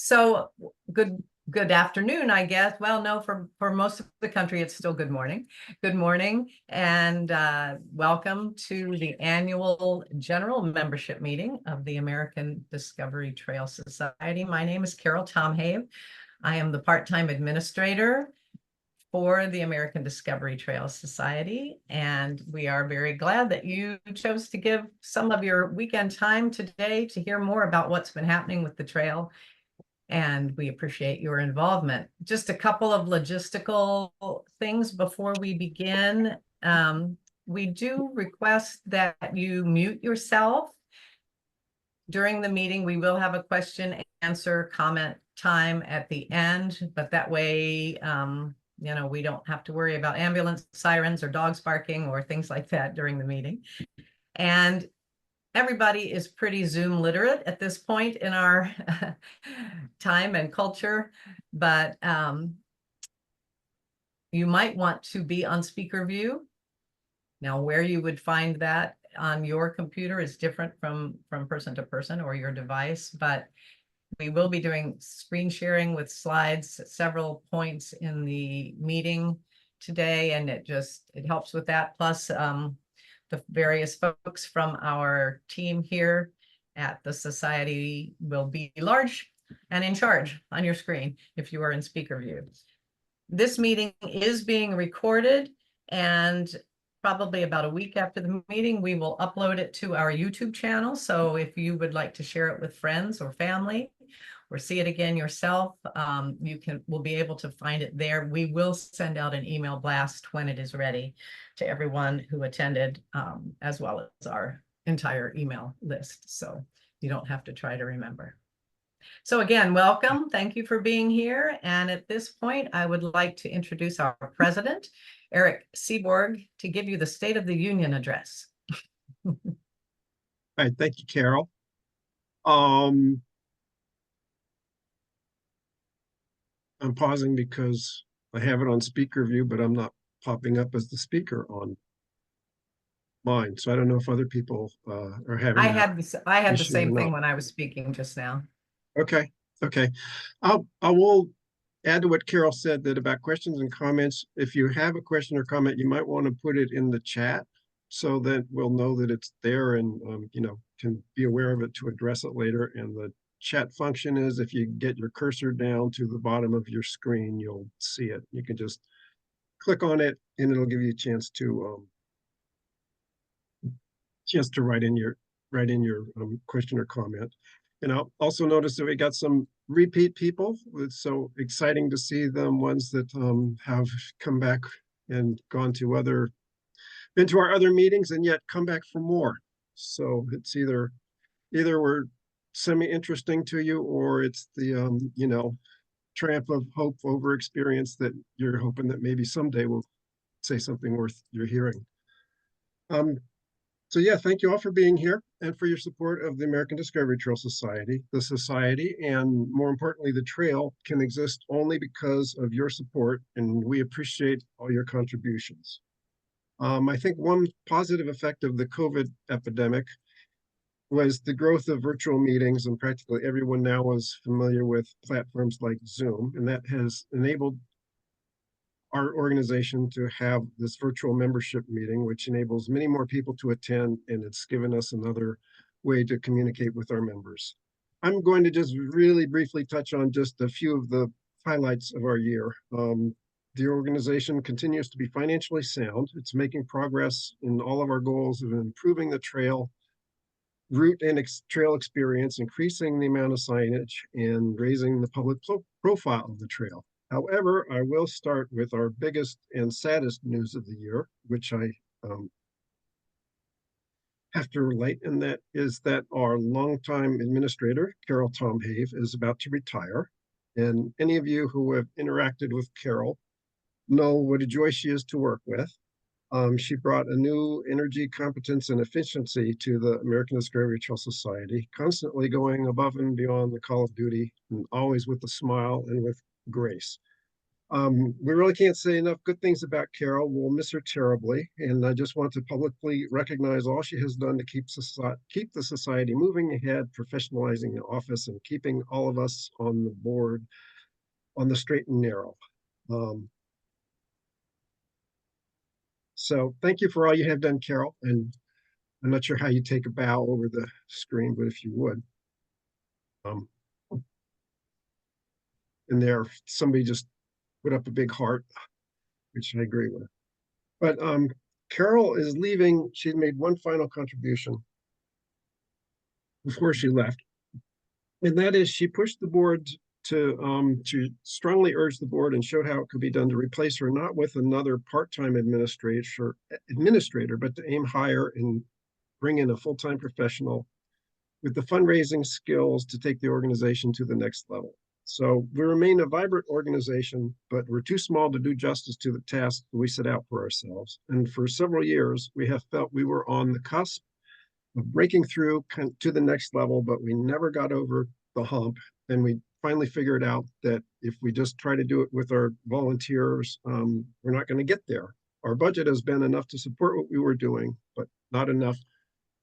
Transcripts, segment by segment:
So good afternoon, I guess. Well, no, for most of the country, it's still good morning. Good morning, and welcome to the annual general membership meeting of the American Discovery Trail Society. My name is Carol Tomhave. I am the part-time administrator for the American Discovery Trail Society, and we are very glad that you chose to give some of your weekend time today to hear more about what's been happening with the trail, and we appreciate your involvement. Just a couple of logistical things before we begin. We do request that you mute yourself during the meeting. We will have a question, answer, comment time at the end, but that way, we don't have to worry about ambulance sirens or dogs barking or things like that during the meeting. And everybody is pretty Zoom literate at this point in our time and culture, but you might want to be on speaker view. Now, where you would find that on your computer is different from person to person or your device, but we will be doing screen sharing with slides at several points in the meeting today, and it helps with that. Plus, the various folks from our team here at the Society will be large and in charge on your screen if you are in speaker view. This meeting is being recorded, and probably about a week after the meeting, we will upload it to our YouTube channel. So if you would like to share it with friends or family, or see it again yourself, will be able to find it there. We will send out an email blast when it is ready to everyone who attended, as well as our entire email list. So you don't have to try to remember. So again, welcome. Thank you for being here. And at this point, I would like to introduce our president, Eric Seaborg, to give you the State of the Union address. All right, thank you, Carol. I'm pausing because I have it on speaker view, but I'm not popping up as the speaker on mine. So I don't know if other people are having I had the same thing not. when I was speaking just now. Okay. I will add to what Carol said, that about questions and comments. If you have a question or comment, you might want to put it in the chat so that we'll know that it's there and can be aware of it to address it later. And the chat function is, if you get your cursor down to the bottom of your screen, you'll see it. You can just click on it and it'll give you a chance to write in your question or comment. And I'll also notice that we got some repeat people. It's so exciting to see them, ones that have come back and been to our other meetings and yet come back for more. So it's either we're semi-interesting to you, or it's the triumph of hope over experience that you're hoping that maybe someday we'll say something worth your hearing. So yeah, thank you all for being here and for your support of the American Discovery Trail Society. The Society, and more importantly, the trail, can exist only because of your support, and we appreciate all your contributions. I think one positive effect of the COVID epidemic was the growth of virtual meetings, and practically everyone now is familiar with platforms like Zoom, and that has enabled our organization to have this virtual membership meeting, which enables many more people to attend, and it's given us another way to communicate with our members. I'm going to just really briefly touch on just a few of the highlights of our year. The organization continues to be financially sound. It's making progress in all of our goals of improving the trail route and trail experience, increasing the amount of signage, and raising the public profile of the trail. However, I will start with our biggest and saddest news of the year, which I have to relate, and that is that our longtime administrator, Carol Tomhave, is about to retire. And any of you who have interacted with Carol know what a joy she is to work with. She brought a new energy, competence, and efficiency to the American Discovery Trail Society, constantly going above and beyond the call of duty, and always with a smile and with grace. We really can't say enough good things about Carol. We'll miss her terribly, and I just want to publicly recognize all she has done to keep the society moving ahead, professionalizing the office, and keeping all of us on the board on the straight and narrow. Um, so thank you for all you have done, Carol. And I'm not sure how you take a bow over the screen, but if you would. Um, and there, somebody just put up a big heart, which I agree with. But Carol is leaving. She made one final contribution before she left, and that is she pushed the board to strongly urge the board and showed how it could be done to replace her not with another part-time administrator, but to aim higher and bring in a full-time professional with the fundraising skills to take the organization to the next level. So we remain a vibrant organization, but we're too small to do justice to the task we set out for ourselves. And for several years, we have felt we were on the cusp of breaking through to the next level, but we never got over the hump. And we finally figured out that if we just try to do it with our volunteers, we're not going to get there. Our budget has been enough to support what we were doing, but not enough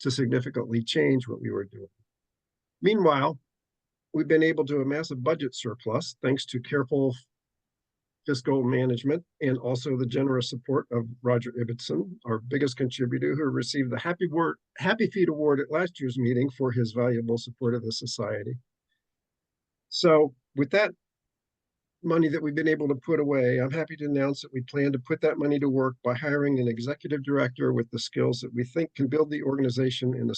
to significantly change what we were doing. Meanwhile, we've been able to amass a budget surplus thanks to careful fiscal management and also the generous support of Roger Ibbotson, our biggest contributor, who received the Happy Feet Award at last year's meeting for his valuable support of the society. So with that money that we've been able to put away, I'm happy to announce that we plan to put that money to work by hiring an executive director with the skills that we think can build the organization in a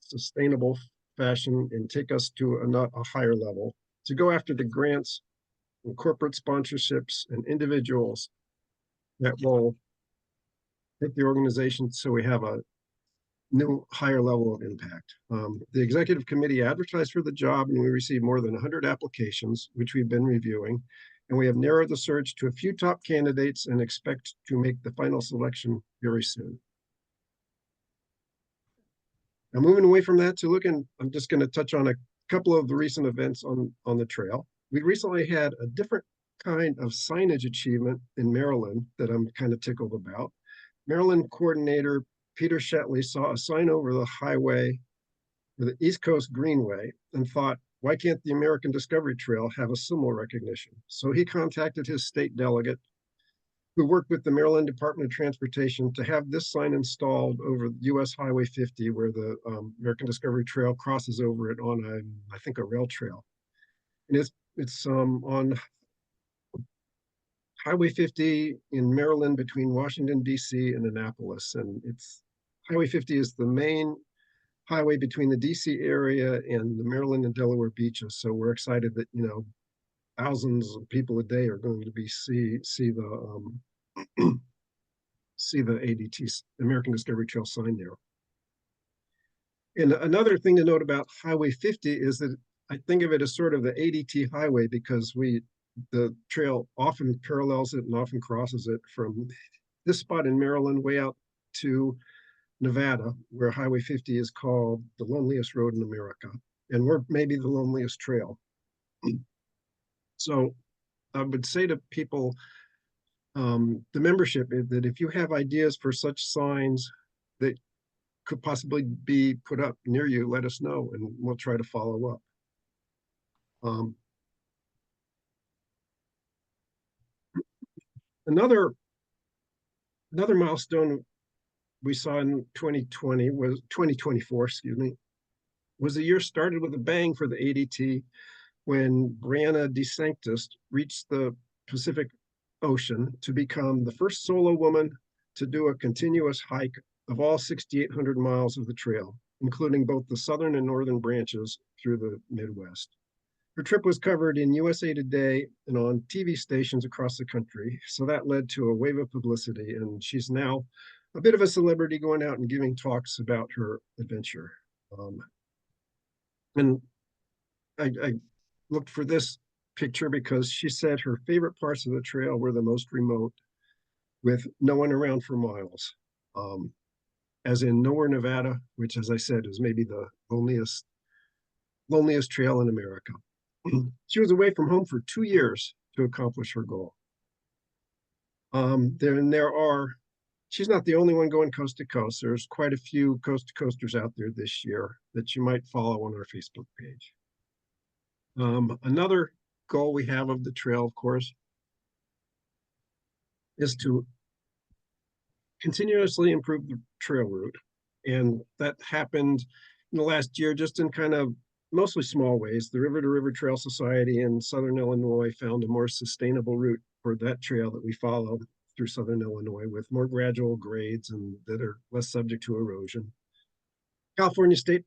sustainable fashion and take us to a higher level, to go after the grants and corporate sponsorships and individuals that will take the organization so we have a new higher level of impact. The executive committee advertised for the job and we received more than 100 applications, which we've been reviewing. And we have narrowed the search to a few top candidates and expect to make the final selection very soon. Now, moving away from that to looking, I'm just going to touch on a couple of the recent events on the trail. We recently had a different kind of signage achievement in Maryland that I'm kind of tickled about. Maryland coordinator Peter Shetley saw a sign over the highway, the East Coast Greenway, and thought, why can't the American Discovery Trail have a similar recognition? So he contacted his state delegate, who worked with the Maryland Department of Transportation to have this sign installed over US Highway 50, where the American Discovery Trail crosses over it on I think, a rail trail. And it's on Highway 50 in Maryland between Washington, D.C. and Annapolis. And Highway 50 is the main highway between the D.C. area and the Maryland and Delaware beaches. So we're excited that, thousands of people a day are going to be see the see the ADTS, American Discovery Trail sign there. And another thing to note about Highway 50 is that I think of it as sort of the ADT highway because the trail often parallels it and often crosses it from this spot in Maryland way out to Nevada, where Highway 50 is called the loneliest road in America. And we're maybe the loneliest trail. So I would say to people, the membership, that if you have ideas for such signs that could possibly be put up near you, let us know and we'll try to follow up. Another milestone we saw in 2024, excuse me, was the year started with a bang for the ADT when Brianna DeSanctis reached the Pacific Ocean to become the first solo woman to do a continuous hike of all 6,800 miles of the trail, including both the southern and northern branches through the Midwest. Her trip was covered in USA Today and on TV stations across the country, so that led to a wave of publicity, and she's now a bit of a celebrity going out and giving talks about her adventure. And I looked for this picture because she said her favorite parts of the trail were the most remote, with no one around for miles, as in nowhere, Nevada, which, as I said, is maybe the loneliest trail in America. She was away from home for 2 years to accomplish her goal. She's not the only one going coast to coast. There's quite a few coast to coasters out there this year that you might follow on our Facebook page. Another goal we have of the trail, of course, is to continuously improve the trail route. And that happened in the last year, just in kind of mostly small ways. The River to River Trail Society in Southern Illinois found a more sustainable route for that trail that we follow through Southern Illinois with more gradual grades and that are less subject to erosion. California State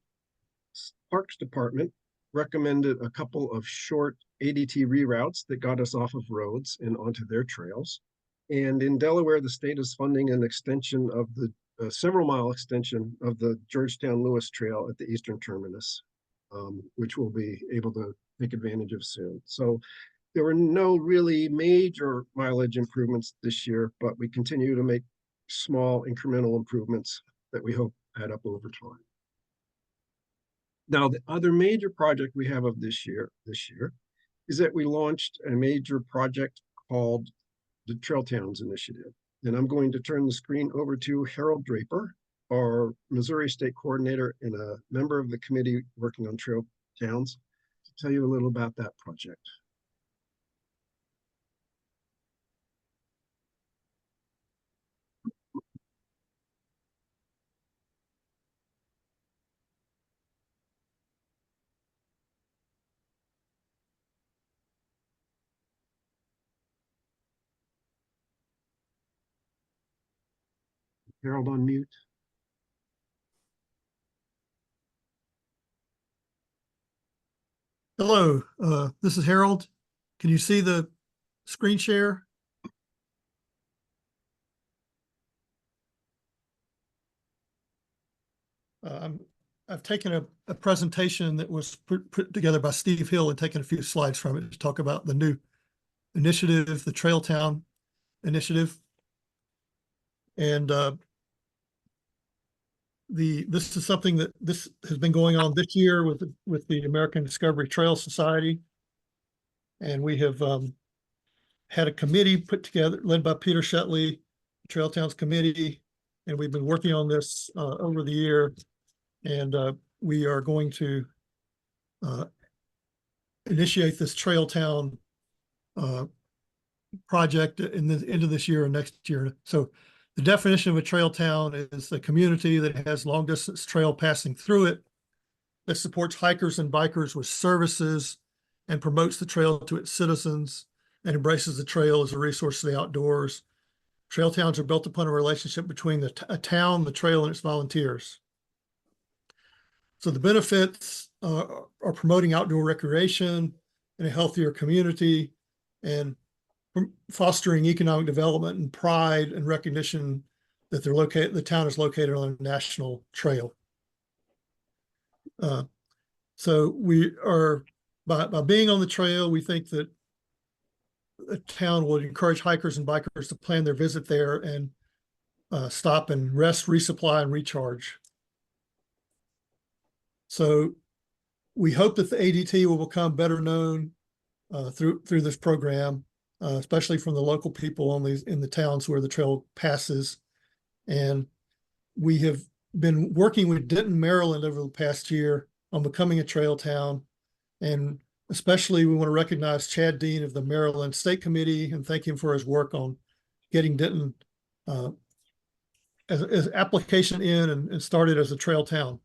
Parks Department recommended a couple of short ADT reroutes that got us off of roads and onto their trails. And in Delaware, the state is funding an extension of the several-mile extension of the Georgetown Lewis Trail at the eastern terminus, which we'll be able to take advantage of soon. So there were no really major mileage improvements this year, but we continue to make small incremental improvements that we hope add up over time. Now, the other major project we have of this year is that we launched a major project called the Trail Towns Initiative. And I'm going to turn the screen over to Harold Draper, our Missouri State Coordinator and a member of the committee working on Trail Towns, to tell you a little about that project. Harold on mute. Hello, this is Harold. Can you see the screen share? I've taken a presentation that was put together by Steve Hill and taken a few slides from it to talk about the new initiative, the Trail Town Initiative. And this is something that this has been going on this year with the American Discovery Trail Society. And we have had a committee put together, led by Peter Shetley, Trail Towns Committee, and we've been working on this over the year. And we are going to initiate this Trail Town project in the end of this year and next year. So the definition of a trail town is a community that has long distance trail passing through it, that supports hikers and bikers with services and promotes the trail to its citizens and embraces the trail as a resource to the outdoors. Trail towns are built upon a relationship between a town, the trail, and its volunteers. So the benefits are promoting outdoor recreation in a healthier community and fostering economic development and pride and recognition that the town is located on a national trail. So we are, by being on the trail, we think that a town would encourage hikers and bikers to plan their visit there and stop and rest, resupply, and recharge. So we hope that the ADT will become better known through this program, especially from the local people in the towns where the trail passes. And we have been working with Denton, Maryland over the past year on becoming a trail town. And especially we want to recognize Chad Dean of the Maryland State Committee and thank him for his work on getting Denton as application in and started as a trail town.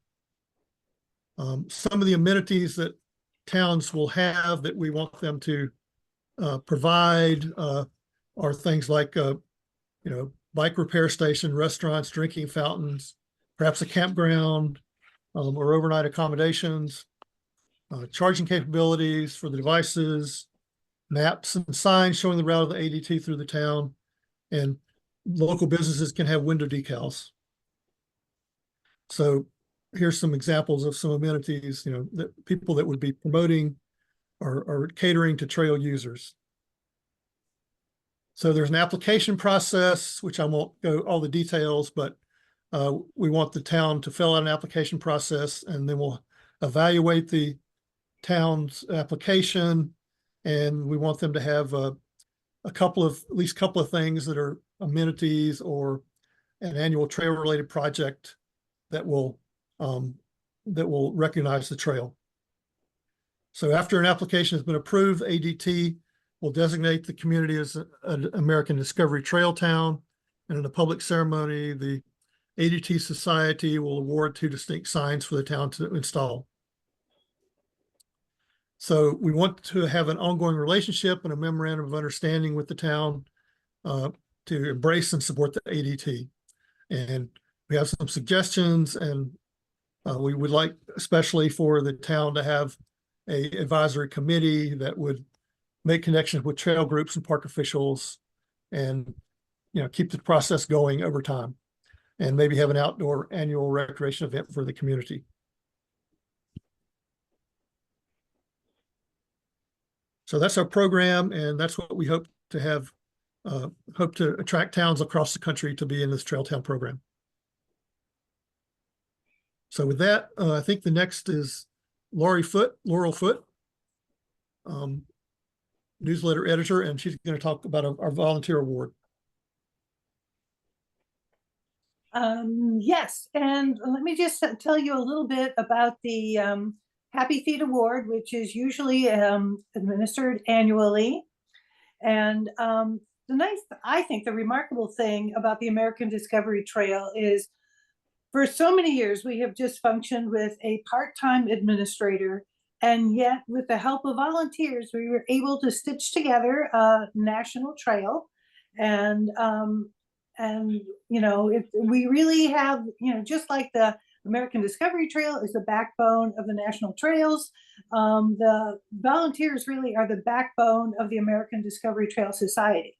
Some of the amenities that towns will have that we want them to provide are things like, bike repair station, restaurants, drinking fountains, perhaps a campground or overnight accommodations, charging capabilities for the devices, maps and signs showing the route of the ADT through the town, and local businesses can have window decals. So here's some examples of some amenities, that people that would be promoting or catering to trail users. So there's an application process, which I won't go all the details, but we want the town to fill out an application process, and then we'll evaluate the town's application, and we want them to have at least a couple of things that are amenities or an annual trail related project that will recognize the trail. So after an application has been approved, ADT will designate the community as an American Discovery Trail Town. And in a public ceremony, the ADT Society will award 2 distinct signs for the town to install. So we want to have an ongoing relationship and a memorandum of understanding with the town to embrace and support the ADT. And we have some suggestions, and we would like especially for the town to have a advisory committee that would make connections with trail groups and park officials and, keep the process going over time, and maybe have an outdoor annual recreation event for the community. So that's our program, and that's what we hope to have, hope to attract towns across the country to be in this Trail Town program. So with that, I think the next is Laurel Foote, newsletter editor, and she's going to talk about our volunteer award. Yes, and let me just tell you a little bit about the Happy Feet Award, which is usually administered annually. And I think the remarkable thing about the American Discovery Trail is for so many years, we have just functioned with a part-time administrator, and yet with the help of volunteers, we were able to stitch together a national trail. And we really have, just like the American Discovery Trail is the backbone of the national trails, the volunteers really are the backbone of the American Discovery Trail Society.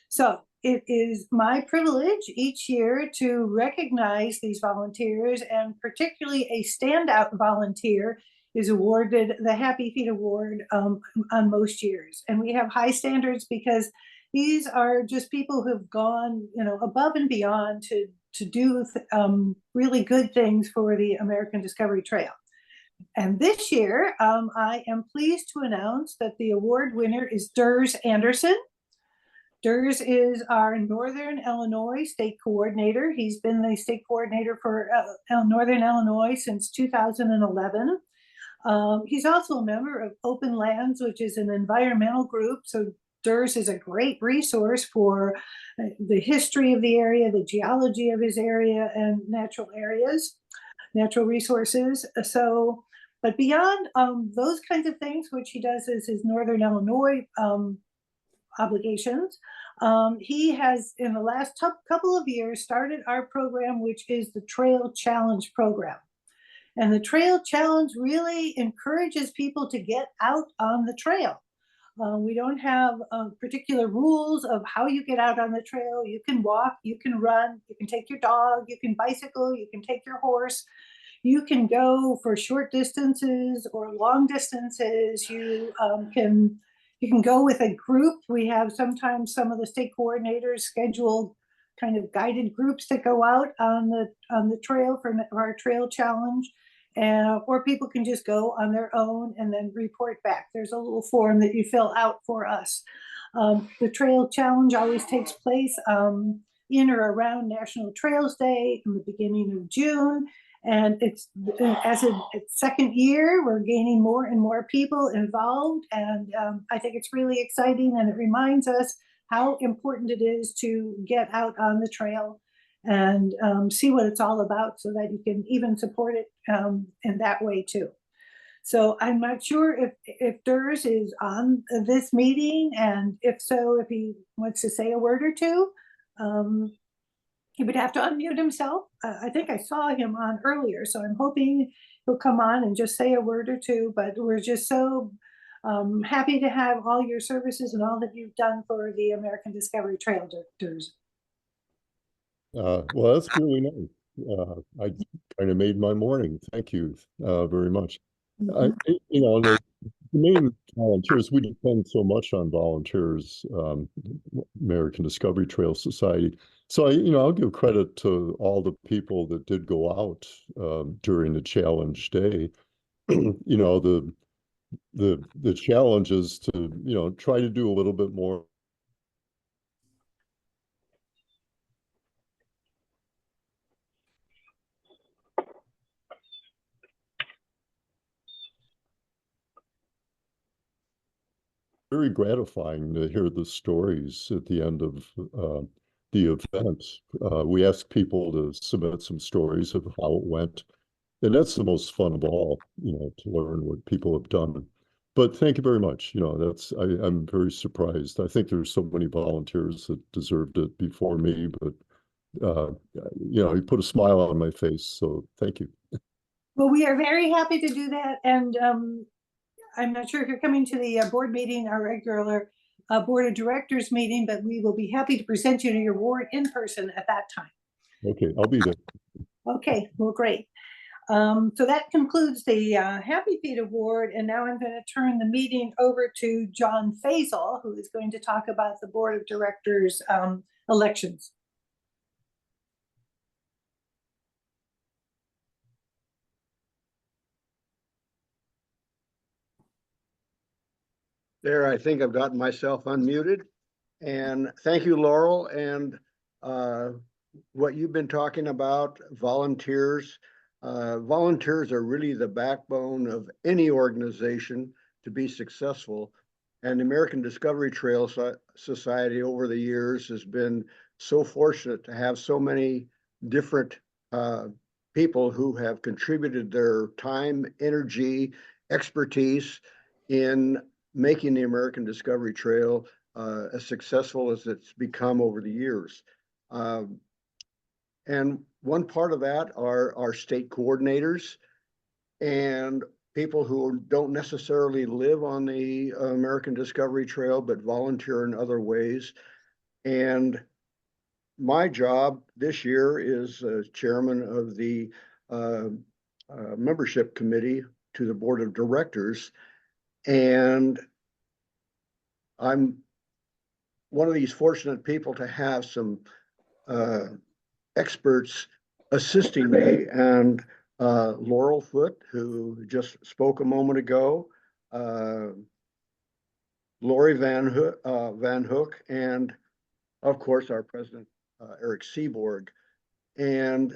So it is my privilege each year to recognize these volunteers, and particularly a standout volunteer is awarded the Happy Feet Award on most years. And we have high standards because these are just people who've gone, above and beyond to do really good things for the American Discovery Trail. And this year, I am pleased to announce that the award winner is Durs Anderson. Durs is our Northern Illinois state coordinator. He's been the state coordinator for Northern Illinois since 2011. He's also a member of Open Lands, which is an environmental group. So Durs is a great resource for the history of the area, the geology of his area, and natural resources. So, but beyond those kinds of things, which he does as his Northern Illinois obligations, he has, in the last couple of years, started our program, which is the Trail Challenge program. And the Trail Challenge really encourages people to get out on the trail. We don't have particular rules of how you get out on the trail. You can walk, you can run, you can take your dog, you can bicycle, you can take your horse. You can go for short distances or long distances. You can go with a group. We have sometimes some of the state coordinators schedule kind of guided groups that go out on the trail for our Trail Challenge. Or people can just go on their own and then report back. There's a little form that you fill out for us. The Trail Challenge always takes place in or around National Trails Day in the beginning of June. And it's second year, we're gaining more and more people involved. And I think it's really exciting, and it reminds us how important it is to get out on the trail and see what it's all about, so that you can even support it in that way too. So I'm not sure if Durs is on this meeting, and if so, if he wants to say a word or two, he would have to unmute himself. I think I saw him on earlier, so I'm hoping he'll come on and just say a word or two, but we're just so happy to have all your services and all that you've done for the American Discovery Trail, Durs. Well, that's really nice. I kind of made my morning. Thank you very much. The main volunteers, we depend so much on volunteers, American Discovery Trail Society. So I'll give credit to all the people that did go out during the challenge day. The challenge is to try to do a little bit more very gratifying to hear the stories at the end of the event. We asked people to submit some stories of how it went, and that's the most fun of all, to learn what people have done. But thank you very much. I'm very surprised. I think there's so many volunteers that deserved it before me, but you put a smile on my face, so thank you. Well, we are very happy to do that. And I'm not sure if you're coming to the board meeting, our regular board of directors meeting, but we will be happy to present you to your ward in person at that time. Okay, I'll be there. Okay, well, great. So that concludes the Happy Feet Award. And now I'm going to turn the meeting over to John Faisal, who is going to talk about the board of directors elections. There, I think I've gotten myself unmuted. And thank you, Laurel. And what you've been talking about, volunteers. Volunteers are really the backbone of any organization to be successful. And the American Discovery Trail Society over the years has been so fortunate to have so many different people who have contributed their time, energy, expertise in making the American Discovery Trail as successful as it's become over the years. And one part of that are our state coordinators and people who don't necessarily live on the American Discovery Trail, but volunteer in other ways. And my job this year is chairman of the membership committee to the board of directors. And I'm one of these fortunate people to have some experts assisting me, and Laurel Foote, who just spoke a moment ago, Lori Van Hook, and of course our president, Eric Seaborg. And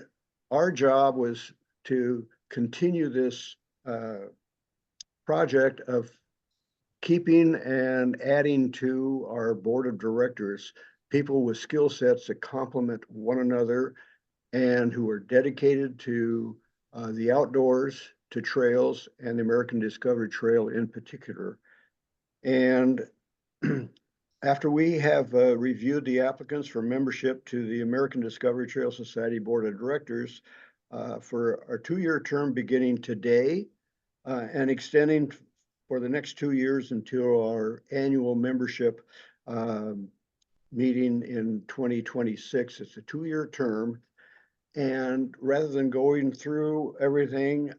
our job was to continue this project of keeping and adding to our board of directors people with skill sets that complement one another and who are dedicated to the outdoors, to trails, and the American Discovery Trail in particular. And after we have reviewed the applicants for membership to the American Discovery Trail Society Board of Directors for our 2-year term beginning today and extending for the next 2 years until our annual membership meeting in 2026. It's a 2-year term. And rather than going through everything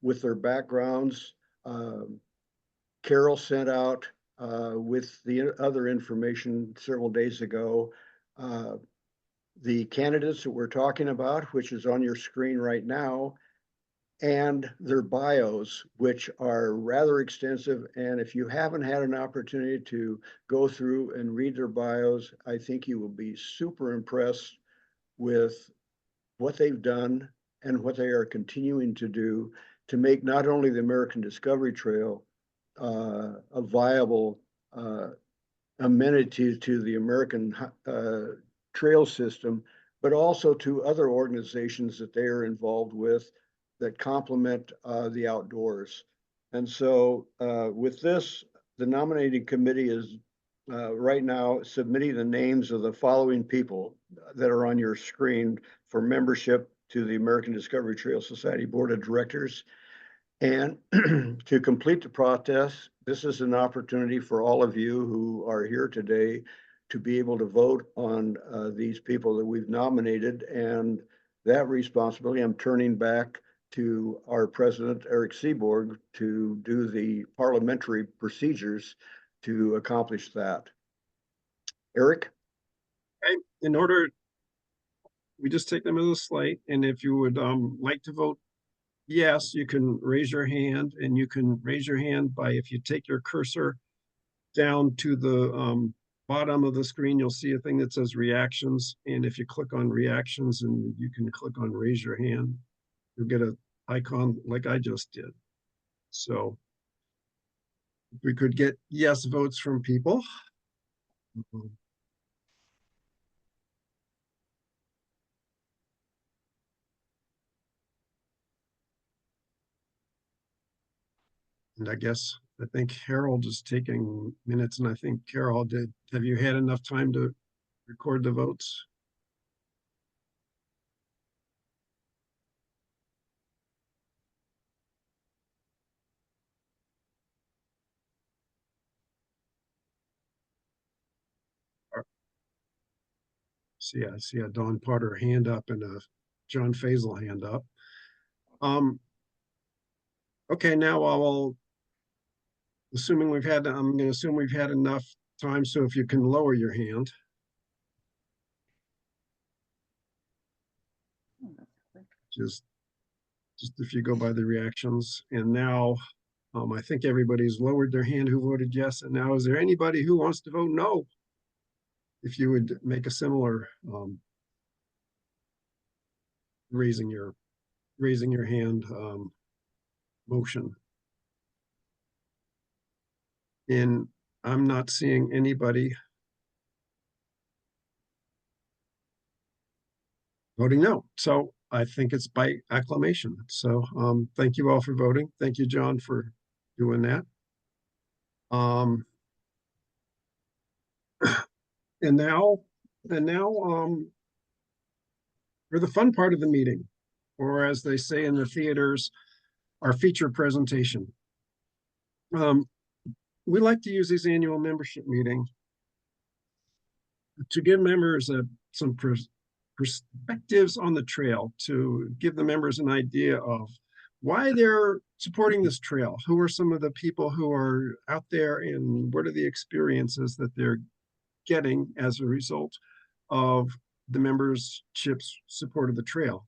with their backgrounds, Carol sent out with the other information several days ago, the candidates that we're talking about, which is on your screen right now, and their bios, which are rather extensive. And if you haven't had an opportunity to go through and read their bios, I think you will be super impressed with what they've done and what they are continuing to do to make not only the American Discovery Trail a viable amenity to the American trail system, but also to other organizations that they are involved with that complement the outdoors. And so with this, the nominating committee is right now submitting the names of the following people that are on your screen for membership to the American Discovery Trail Society Board of Directors. And to complete the process, this is an opportunity for all of you who are here today to be able to vote on these people that we've nominated. And that responsibility, I'm turning back to our president, Eric Seaborg, to do the parliamentary procedures to accomplish that. Eric? Okay. In order, we just take them as a slate, and if you would like to vote yes, you can raise your hand, and you can raise your hand by, if you take your cursor down to the bottom of the screen, you'll see a thing that says reactions. And if you click on reactions and you can click on raise your hand, you'll get an icon like I just did. So If we could get yes votes from people. And I guess, I think Harold is taking minutes, and I think Carol did. Have you had enough time to record the votes? I see a Dawn Potter hand up and a John Faisal hand up. Okay, now I'm gonna assume we've had enough time, so if you can lower your hand. Just if you go by the reactions, and now, I think everybody's lowered their hand who voted yes, and now is there anybody who wants to vote no? If you would make a similar, raising your hand, motion. And I'm not seeing anybody voting no. So I think it's by acclamation. So thank you all for voting. Thank you, John, for doing that. And now, for the fun part of the meeting, or as they say in the theaters, our feature presentation. We like to use these annual membership meetings to give members some perspectives on the trail, to give the members an idea of why they're supporting this trail, who are some of the people who are out there, and what are the experiences that they're getting as a result of the membership's support of the trail.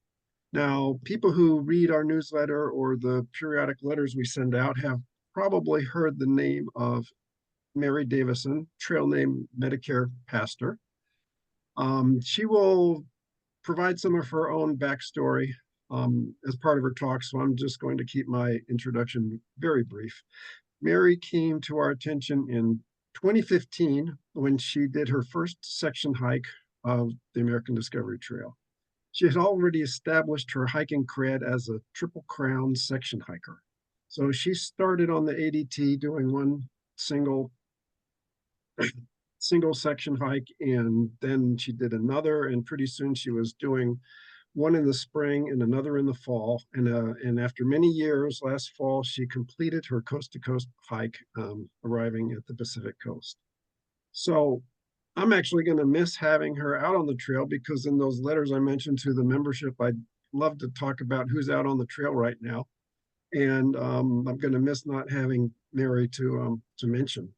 Now, people who read our newsletter or the periodic letters we send out have probably heard the name of Mary Davison, trail name Medicare pastor. She will provide some of her own backstory as part of her talk, so I'm just going to keep my introduction very brief. Mary came to our attention in 2015 when she did her first section hike of the American Discovery Trail. She had already established her hiking cred as a Triple Crown section hiker. So she started on the ADT doing one single section hike, and then she did another, and pretty soon she was doing one in the spring and another in the fall. And after many years, last fall, she completed her coast to coast hike, arriving at the Pacific coast. So I'm actually going to miss having her out on the trail, because in those letters I mentioned to the membership, I'd love to talk about who's out on the trail right now. And I'm going to miss not having Mary to mention.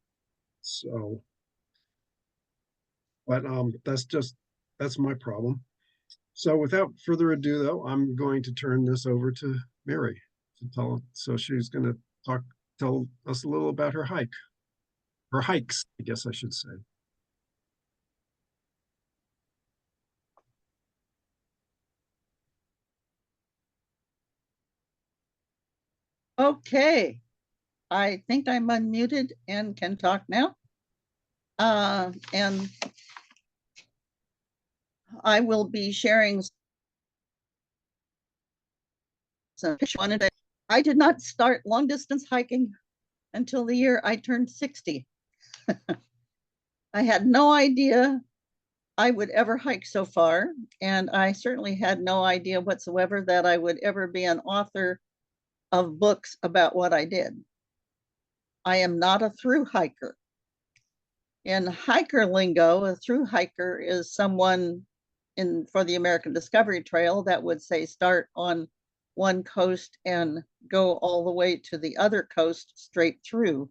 So, but that's my problem. So without further ado, though, I'm going to turn this over to Mary to so she's going to tell us a little about her hikes, I guess I should say. Okay, I think I'm unmuted and can talk now. And I will be sharing some. I did not start long distance hiking until the year I turned 60. I had no idea I would ever hike so far, and I certainly had no idea whatsoever that I would ever be an author of books about what I did. I am not a through hiker. In hiker lingo, a through hiker is someone for the American Discovery Trail that would say start on one coast and go all the way to the other coast straight through.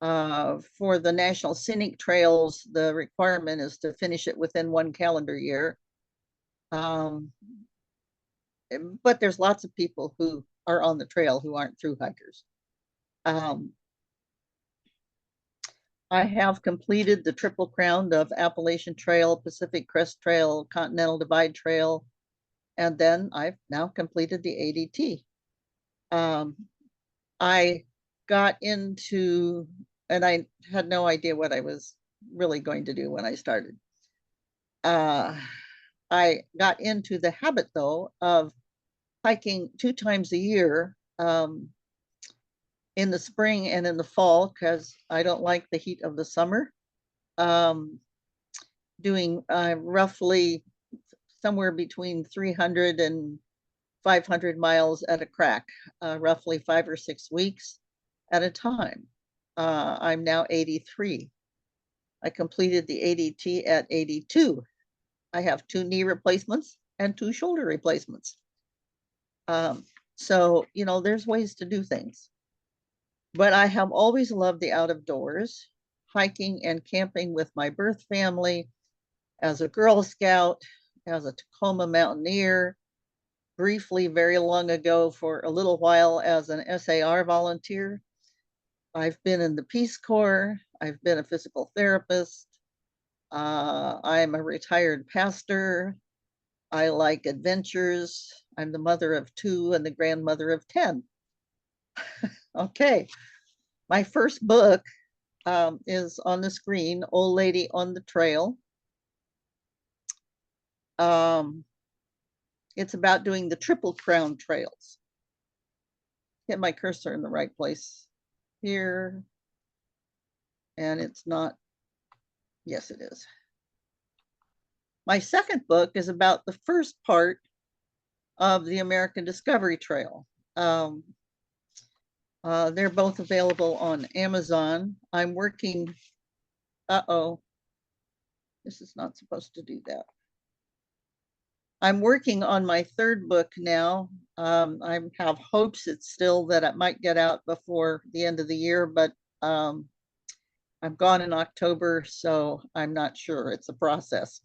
For the National Scenic Trails, the requirement is to finish it within 1 calendar year. But there's lots of people who are on the trail who aren't through hikers. I have completed the Triple Crown of Appalachian Trail, Pacific Crest Trail, Continental Divide Trail, and then I've now completed the ADT. I got into, and I had no idea what I was really going to do when I started. I got into the habit though of hiking 2 times a year, in the spring and in the fall, because I don't like the heat of the summer. Doing roughly somewhere between 300 and 500 miles at a crack, roughly 5 or 6 weeks at a time. I'm now 83. I completed the ADT at 82. I have 2 knee replacements and 2 shoulder replacements. So, you know, there's ways to do things. But I have always loved the out of doors, hiking and camping with my birth family, as a Girl Scout, as a Tacoma Mountaineer, briefly, very long ago, for a little while as an SAR volunteer. I've been in the Peace Corps. I've been a physical therapist. I'm a retired pastor. I like adventures. I'm the mother of 2 and the grandmother of 10. Okay, my first book is on the screen, Old Lady on the Trail. It's about doing the Triple Crown trails. Get my cursor in the right place here. And it's not, yes, it is. My second book is about the first part of the American Discovery Trail. They're both available on Amazon. I'm working, this is not supposed to do that. I'm working on my third book now. I have hopes it's still that it might get out before the end of the year, but I'm gone in October, so I'm not sure. It's a process,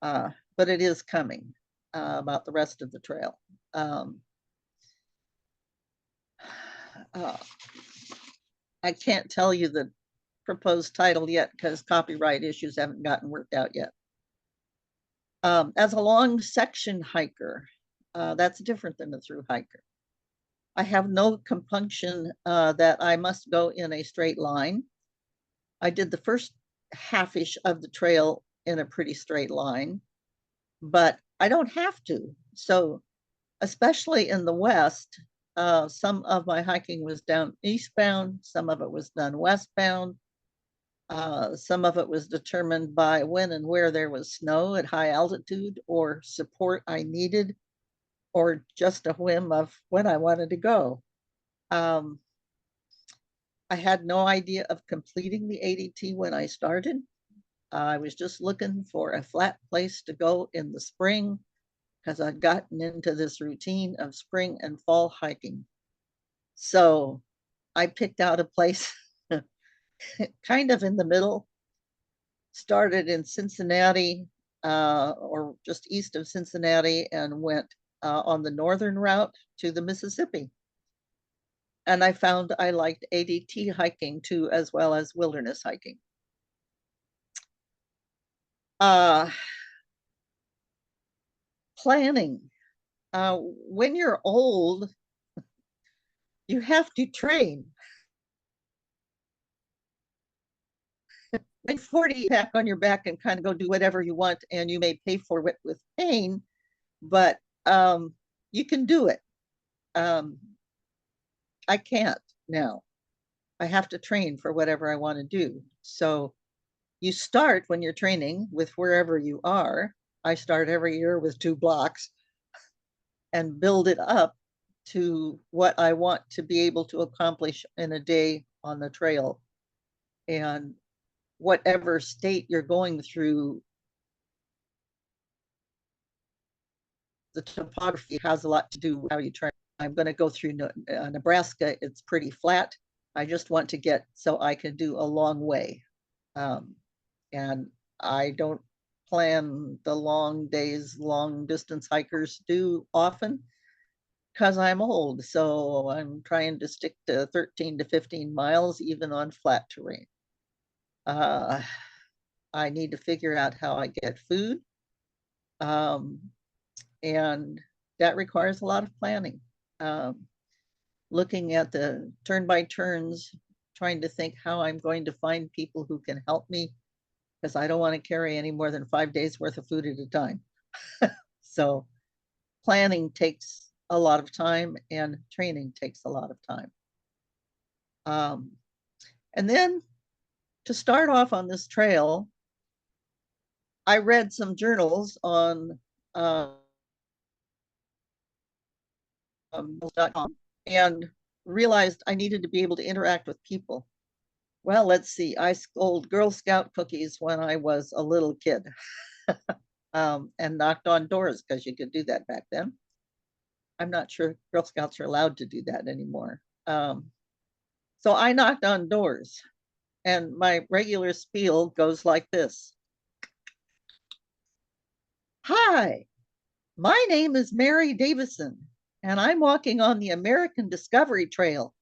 but it is coming about the rest of the trail. I can't tell you the proposed title yet because copyright issues haven't gotten worked out yet. As a long section hiker, that's different than a through hiker. I have no compunction that I must go in a straight line. I did the first half-ish of the trail in a pretty straight line, but I don't have to. So especially in the West, some of my hiking was down eastbound, some of it was done westbound. Some of it was determined by when and where there was snow at high altitude or support I needed, or just a whim of when I wanted to go. I had no idea of completing the ADT when I started. I was just looking for a flat place to go in the spring because I'd gotten into this routine of spring and fall hiking. So I picked out a place kind of in the middle. Started in Cincinnati, or just east of Cincinnati, and went on the northern route to the Mississippi. And I found I liked ADT hiking too, as well as wilderness hiking. Planning. When you're old, you have to train. At 40, pack on your back and kind of go do whatever you want, and you may pay for it with pain, but you can do it. I can't now. I have to train for whatever I want to do. So you start when you're training with wherever you are. I start every year with 2 blocks and build it up to what I want to be able to accomplish in a day on the trail. And whatever state you're going through, the topography has a lot to do with how you train. I'm going to go through Nebraska. It's pretty flat. I just want to get so I can do a long way. And I don't plan the long days long distance hikers do often because I'm old. So I'm trying to stick to 13 to 15 miles, even on flat terrain. I need to figure out how I get food. And that requires a lot of planning. looking at the turn by turns, trying to think how I'm going to find people who can help me, because I don't want to carry any more than 5 days worth of food at a time. So planning takes a lot of time and training takes a lot of time. And then to start off on this trail, I read some journals on .com and realized I needed to be able to interact with people. Well, let's see. I sold Girl Scout cookies when I was a little kid and knocked on doors because you could do that back then. I'm not sure Girl Scouts are allowed to do that anymore. So I knocked on doors, and my regular spiel goes like this. Hi, my name is Mary Davison, and I'm walking on the American Discovery Trail.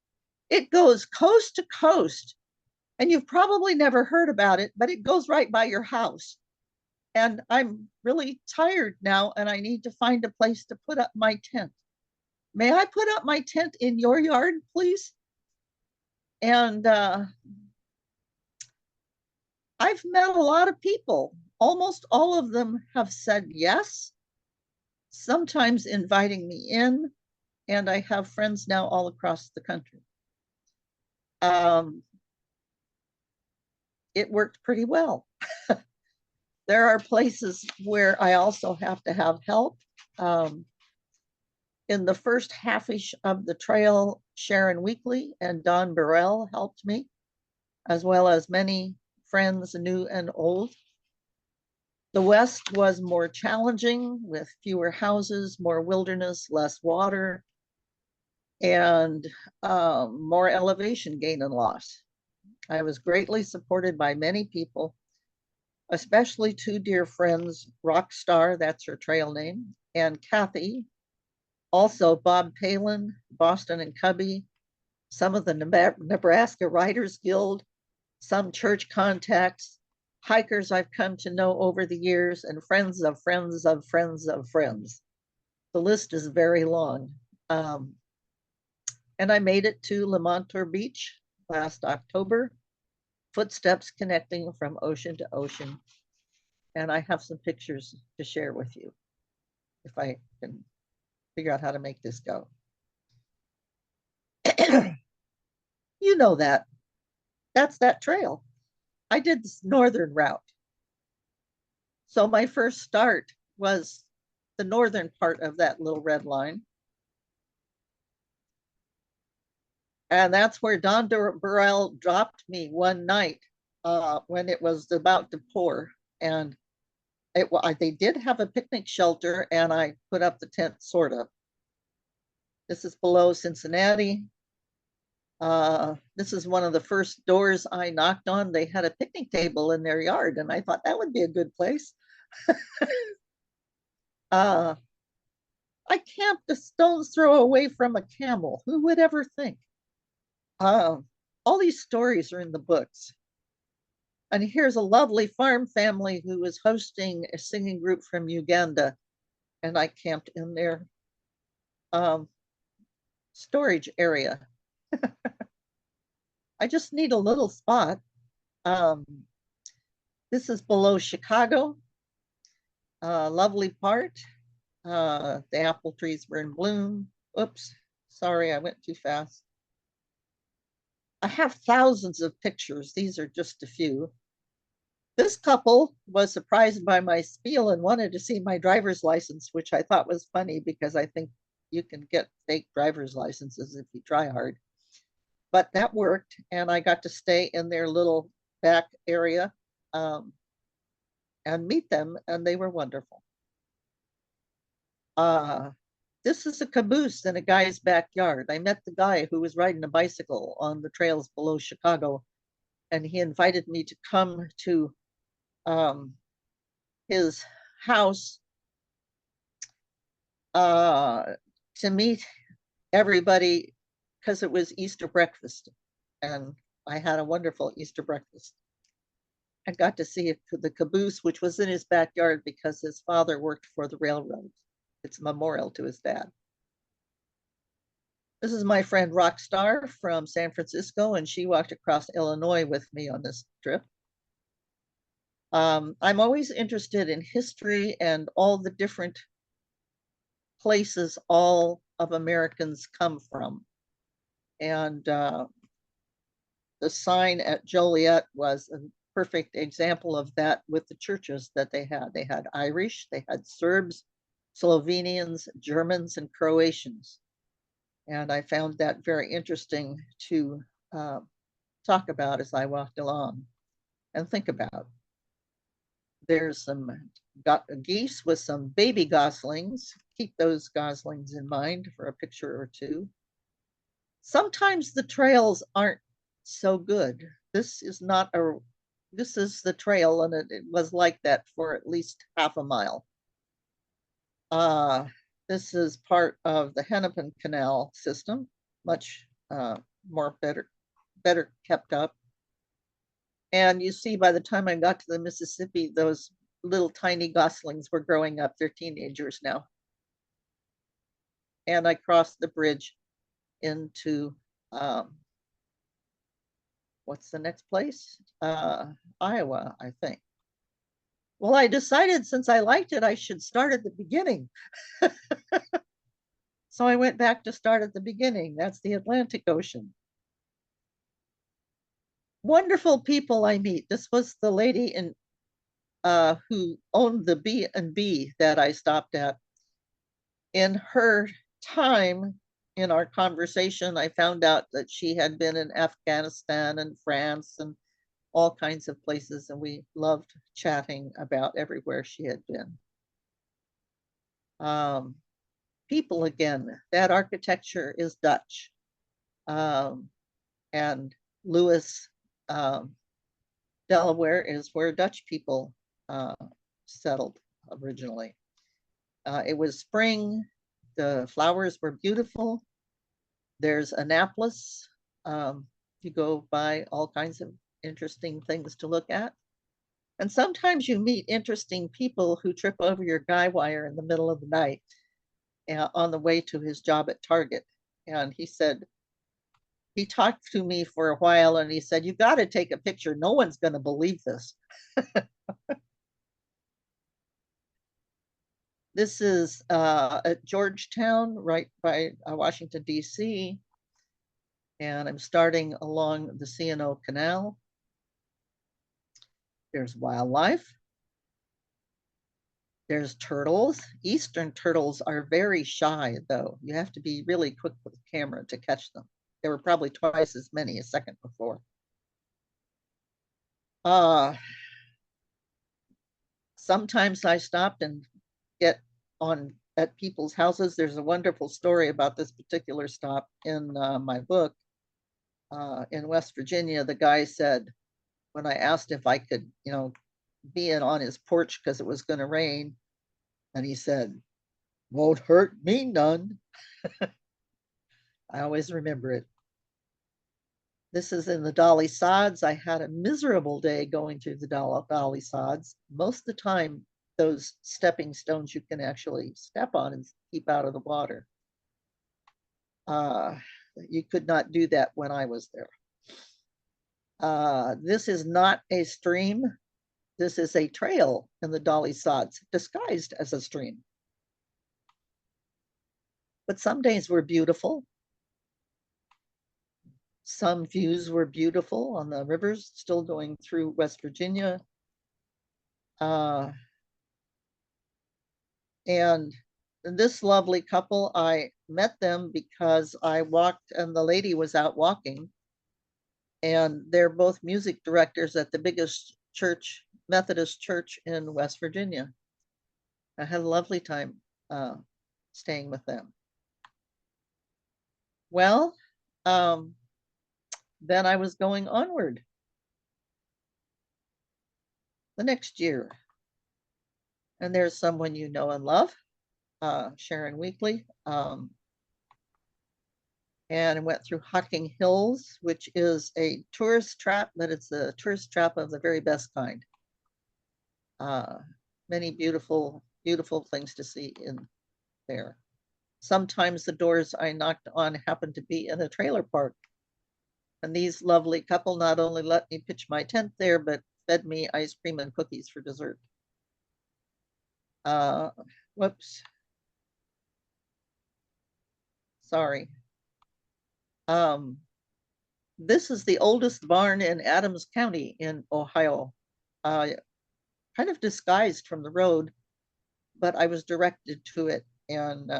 It goes coast to coast, and you've probably never heard about it, but it goes right by your house. And I'm really tired now, and I need to find a place to put up my tent. May I put up my tent in your yard, please? And I've met a lot of people. Almost all of them have said yes, sometimes inviting me in, and I have friends now all across the country. It worked pretty well. There are places where I also have to have help. In the first half-ish of the trail, Sharon Weekly and Don Burrell helped me, as well as many friends, new and old. The West was more challenging with fewer houses, more wilderness, less water, and more elevation gain and loss. I was greatly supported by many people, especially two dear friends, Rockstar, that's her trail name, and Kathy, also Bob Palin, Boston and Cubby, some of the Nebraska Writers Guild, some church contacts, hikers I've come to know over the years, and friends of friends of friends of friends. The list is very long. And I made it to Lemontour Beach last October, footsteps connecting from ocean to ocean. And I have some pictures to share with you if I can figure out how to make this go. You know that. That's that trail. I did this northern route. So my first start was the northern part of that little red line. And that's where Don Burrell dropped me one night when it was about to pour. And they did have a picnic shelter, and I put up the tent, sort of. This is below Cincinnati. This is one of the first doors I knocked on. They had a picnic table in their yard, and I thought that would be a good place. I camped a stone's throw away from a camel. Who would ever think? All these stories are in the books. And here's a lovely farm family who was hosting a singing group from Uganda, and I camped in their storage area. I just need a little spot. This is below Chicago. Lovely part. The apple trees were in bloom. Oops, sorry, I went too fast. I have thousands of pictures. These are just a few. This couple was surprised by my spiel and wanted to see my driver's license, which I thought was funny because I think you can get fake driver's licenses if you try hard. But that worked, and I got to stay in their little back area and meet them, and they were wonderful. This is a caboose in a guy's backyard. I met the guy who was riding a bicycle on the trails below Chicago, and he invited me to come to his house to meet everybody because it was Easter breakfast, and I had a wonderful Easter breakfast. I got to see the caboose, which was in his backyard because his father worked for the railroad. It's a memorial to his dad. This is my friend Rockstar from San Francisco, and she walked across Illinois with me on this trip. I'm always interested in history and all the different places all of Americans come from. And the sign at Joliet was a perfect example of that with the churches that they had. They had Irish, they had Serbs, Slovenians, Germans, and Croatians. And I found that very interesting to talk about as I walked along and think about. There's some geese with some baby goslings. Keep those goslings in mind for a picture or two. Sometimes the trails aren't so good. This is the trail, and it was like that for at least half a mile. This is part of the Hennepin Canal system, much better kept up. And you see, by the time I got to the Mississippi, those little tiny goslings were growing up. They're teenagers now. And I crossed the bridge into, what's the next place? Iowa, I think. Well, I decided since I liked it, I should start at the beginning. So I went back to start at the beginning. That's the Atlantic Ocean. Wonderful people I meet. This was the lady who owned the B&B that I stopped at. In her time, in our conversation, I found out that she had been in Afghanistan and France and all kinds of places, and we loved chatting about everywhere she had been. People again, that architecture is Dutch. And Lewis, Delaware is where Dutch people settled originally. It was spring, the flowers were beautiful. There's Annapolis. You go by all kinds of interesting things to look at. And sometimes you meet interesting people who trip over your guy wire in the middle of the night on the way to his job at Target. And he said, he talked to me for a while and he said, you got to take a picture. No one's going to believe this. This is at Georgetown, right by Washington, D.C. And I'm starting along the C&O Canal. There's wildlife. There's turtles. Eastern turtles are very shy, though. You have to be really quick with the camera to catch them. There were probably twice as many a second before. Sometimes I stopped and get on at people's houses. There's a wonderful story about this particular stop in my book. In West Virginia, the guy said, when I asked if I could, be in on his porch because it was going to rain, and he said, won't hurt me none. I always remember it. This is in the Dolly Sods. I had a miserable day going through the Dolly Sods. Most of the time, those stepping stones you can actually step on and keep out of the water. You could not do that when I was there. This is not a stream. This is a trail in the Dolly Sods, disguised as a stream. But some days were beautiful. Some views were beautiful on the rivers, still going through West Virginia. And this lovely couple, I met them because I walked and the lady was out walking. And they're both music directors at the biggest church, Methodist church in West Virginia. I had a lovely time staying with them. Well, then I was going onward the next year. And there's someone you know and love, Sharon Weekly. And I went through Hocking Hills, which is a tourist trap, but it's a tourist trap of the very best kind. Many beautiful, beautiful things to see in there. Sometimes the doors I knocked on happened to be in a trailer park. And these lovely couple not only let me pitch my tent there, but fed me ice cream and cookies for dessert. Whoops. Sorry. This is the oldest barn in Adams County in Ohio. Kind of disguised from the road, but I was directed to it. And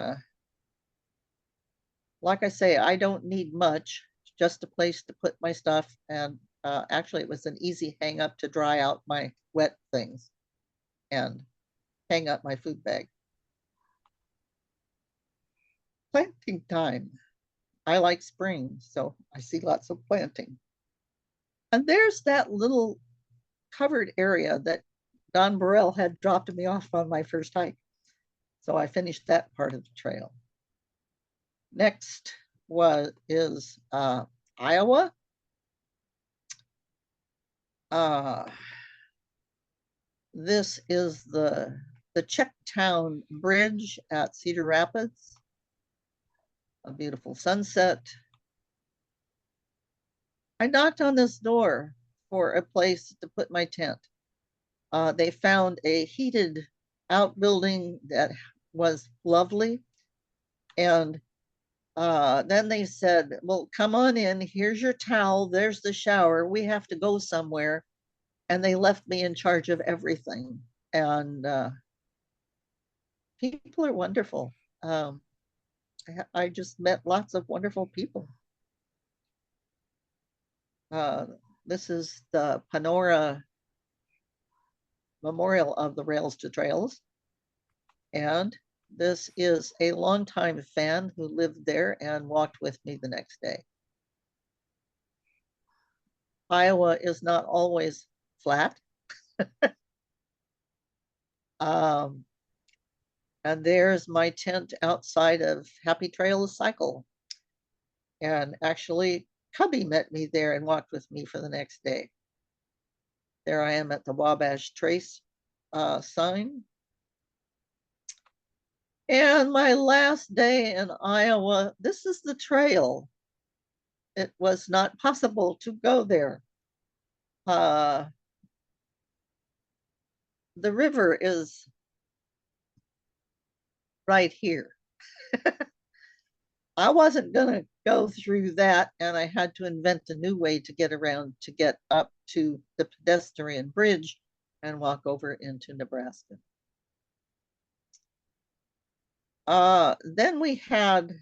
like I say, I don't need much, just a place to put my stuff. And actually, it was an easy hang up to dry out my wet things and hang up my food bag. Planting time. I like spring, so I see lots of planting. And there's that little covered area that Don Burrell had dropped me off on my first hike. So I finished that part of the trail. Next is Iowa. This is the Checktown Bridge at Cedar Rapids. A beautiful sunset. I knocked on this door for a place to put my tent. They found a heated outbuilding that was lovely. And then they said, well, come on in. Here's your towel. There's the shower. We have to go somewhere. And they left me in charge of everything. And people are wonderful. I just met lots of wonderful people. This is the Panora Memorial of the Rails to Trails. And this is a longtime fan who lived there and walked with me the next day. Iowa is not always flat. And there's my tent outside of Happy Trails Cycle. And actually, Cubby met me there and walked with me for the next day. There I am at the Wabash Trace sign. And my last day in Iowa, this is the trail. It was not possible to go there. The river is right here. I wasn't gonna go through that, and I had to invent a new way to get around to get up to the pedestrian bridge and walk over into Nebraska. Then we had,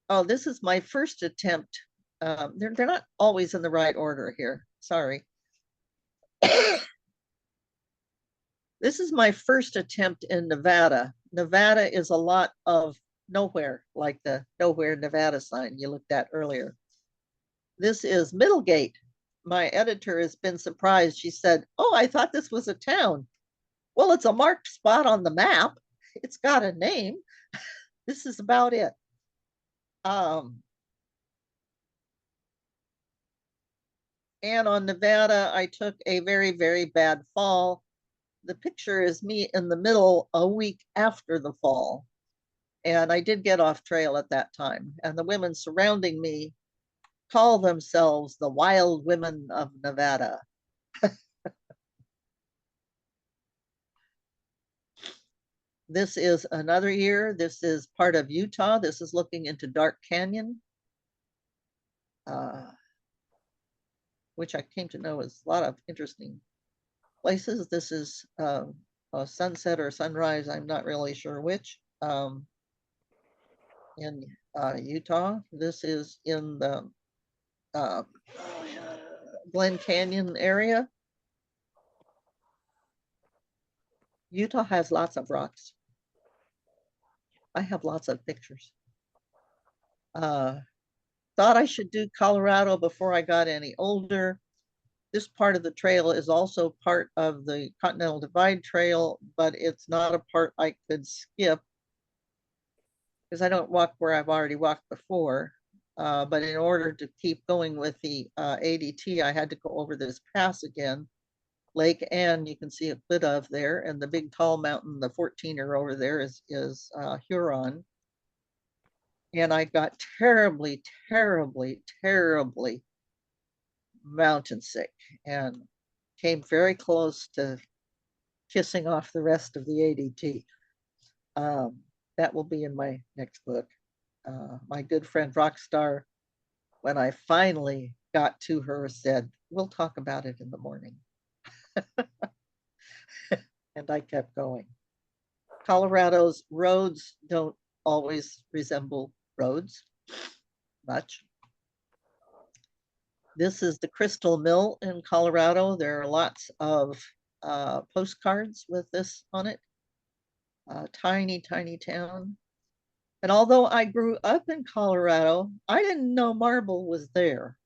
oh, this is my first attempt. They're not always in the right order here. Sorry. This is my first attempt in Nevada. Nevada is a lot of nowhere, like the Nowhere, Nevada sign you looked at earlier. This is Middlegate. My editor has been surprised. She said, oh, I thought this was a town. Well, it's a marked spot on the map. It's got a name. This is about it. And on Nevada, I took a very, very bad fall. The picture is me in the middle a week after the fall. And I did get off trail at that time. And the women surrounding me call themselves the Wild Women of Nevada. This is another year. This is part of Utah. This is looking into Dark Canyon, which I came to know is a lot of interesting places. This is a sunset or sunrise. I'm not really sure which. In Utah. This is in the Glen Canyon area. Utah has lots of rocks. I have lots of pictures. Thought I should do Colorado before I got any older. This part of the trail is also part of the Continental Divide Trail, but it's not a part I could skip because I don't walk where I've already walked before. But in order to keep going with the ADT, I had to go over this pass again. Lake Anne, you can see a bit of there, and the big tall mountain, the 14er over there is Huron. And I got terribly, terribly, terribly mountain sick and came very close to kissing off the rest of the ADT. That will be in my next book. My good friend Rockstar, when I finally got to her, said, "We'll talk about it in the morning." And I kept going. Colorado's roads don't always resemble roads much. This is the Crystal Mill in Colorado. There are lots of postcards with this on it. Tiny, tiny town. And although I grew up in Colorado, I didn't know Marble was there.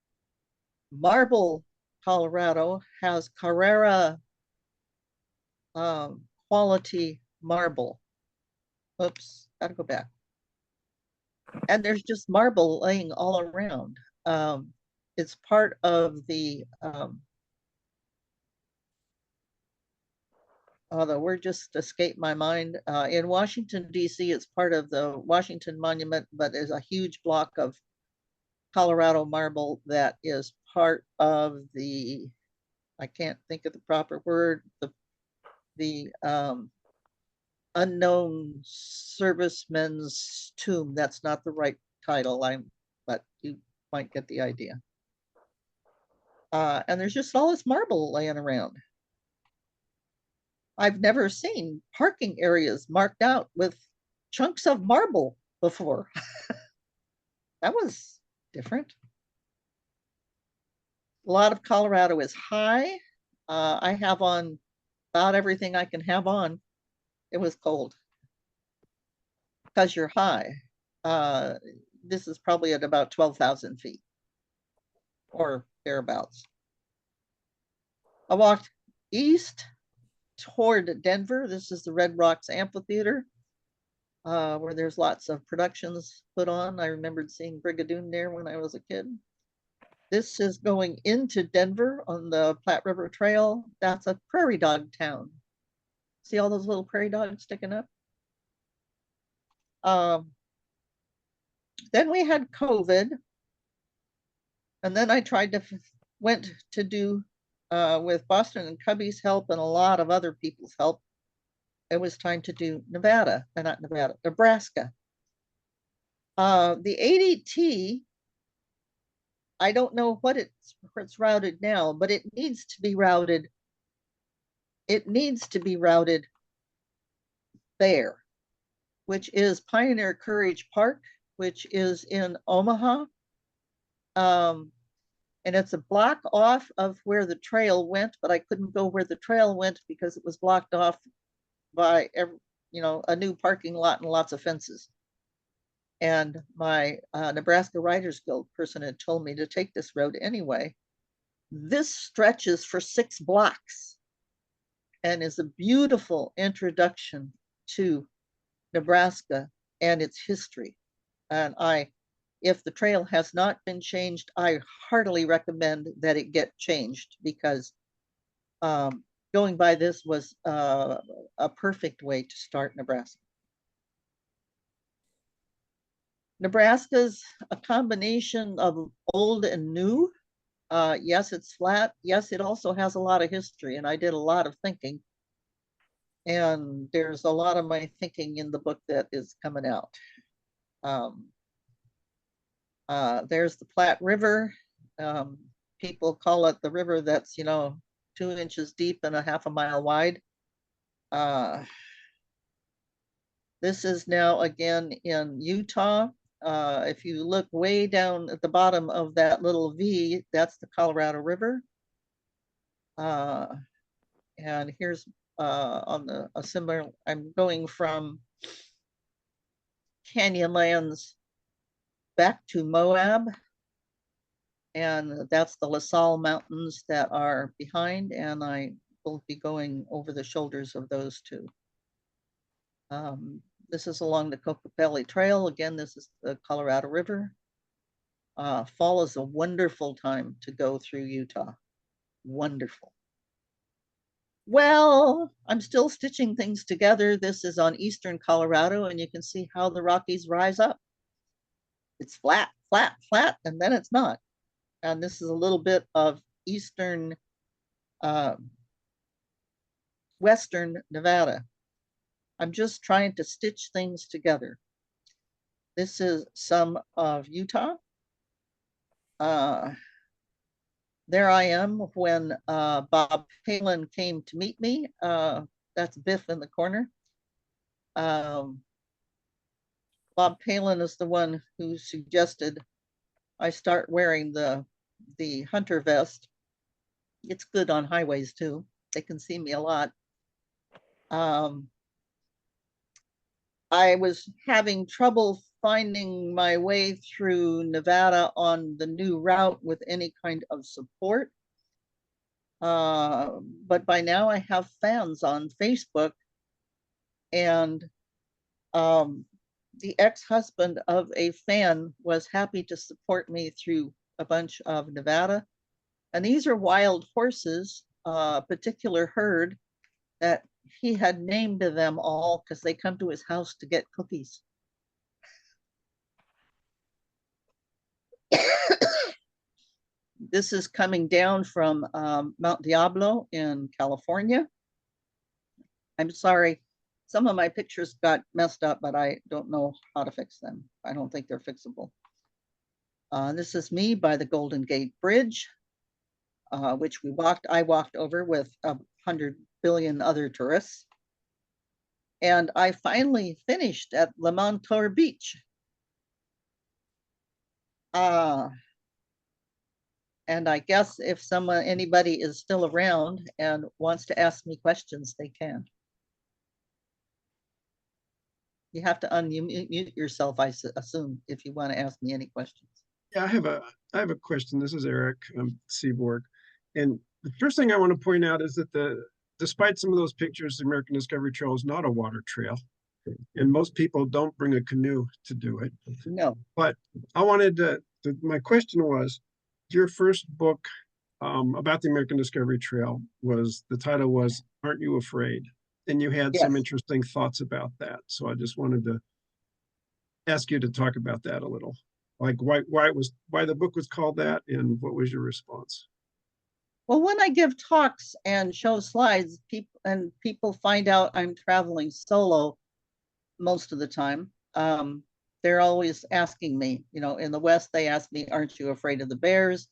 Marble, Colorado has Carrera quality marble. Oops, gotta go back. And there's just marble laying all around. It's part of the the word just escaped my mind. In Washington, D.C., it's part of the Washington Monument, but there's a huge block of Colorado marble that is part of the, I can't think of the proper word, the unknown serviceman's tomb. That's not the right title, but you might get the idea. And there's just all this marble laying around. I've never seen parking areas marked out with chunks of marble before. That was different. A lot of Colorado is high. I have on about everything I can have on. It was cold because you're high. This is probably at about 12,000 feet or thereabouts. I walked east toward Denver. This is the Red Rocks Amphitheater, where there's lots of productions put on. I remembered seeing Brigadoon there when I was a kid. This is going into Denver on the Platte River Trail. That's a prairie dog town. See all those little prairie dogs sticking up? Then we had COVID. And then I went to do, with Boston and Cubby's help and a lot of other people's help, it was time to do Nebraska. The ADT, I don't know where it's routed now, but it needs to be routed. It needs to be routed there, which is Pioneer Courage Park, which is in Omaha. And it's a block off of where the trail went, but I couldn't go where the trail went because it was blocked off by a new parking lot and lots of fences. And my Nebraska Writers Guild person had told me to take this road anyway. This stretches for 6 blocks and is a beautiful introduction to Nebraska and its history. And if the trail has not been changed, I heartily recommend that it get changed because going by this was a perfect way to start Nebraska. Nebraska's a combination of old and new. Yes, it's flat. Yes, it also has a lot of history, and I did a lot of thinking. And there's a lot of my thinking in the book that is coming out. There's the Platte River. People call it the river that's, 2 inches deep and a half a mile wide. This is now again in Utah. If you look way down at the bottom of that little V, that's the Colorado River. And here's on a similar, I'm going from Canyonlands back to Moab. And that's the La Salle Mountains that are behind, and I will be going over the shoulders of those two. This is along the Cocopelli Trail. Again, this is the Colorado River. Fall is a wonderful time to go through Utah. Wonderful. Well, I'm still stitching things together. This is on eastern Colorado, and you can see how the Rockies rise up. It's flat, flat, flat, and then it's not. And this is a little bit of eastern, western Nevada. I'm just trying to stitch things together. This is some of Utah. There I am when Bob Palin came to meet me. That's Biff in the corner. Bob Palin is the one who suggested I start wearing the hunter vest. It's good on highways too. They can see me a lot. I was having trouble finding my way through Nevada on the new route with any kind of support. But by now I have fans on Facebook, and the ex-husband of a fan was happy to support me through a bunch of Nevada. And these are wild horses, a particular herd that he had named them all because they come to his house to get cookies. This is coming down from Mount Diablo in California. I'm sorry, some of my pictures got messed up, but I don't know how to fix them. I don't think they're fixable. This is me by the Golden Gate Bridge, which I walked over with 100 billion other tourists. And I finally finished at Le Montour Beach. And I guess if anybody is still around and wants to ask me questions, they can. You have to unmute yourself, I assume, if you want to ask me any questions. Yeah, I have a question. This is Eric Seaborg. And the first thing I want to point out is that despite some of those pictures, the American Discovery Trail is not a water trail. And most people don't bring a canoe to do it. No. But I wanted my question was, your first book about the American Discovery Trail the title was Aren't You Afraid? And you had some Yes. interesting thoughts about that. So I just wanted to ask you to talk about that a little. Like why the book was called that, and what was your response? Well, when I give talks and show slides, people find out I'm traveling solo most of the time. They're always asking me, in the West, they ask me, aren't you afraid of the bears?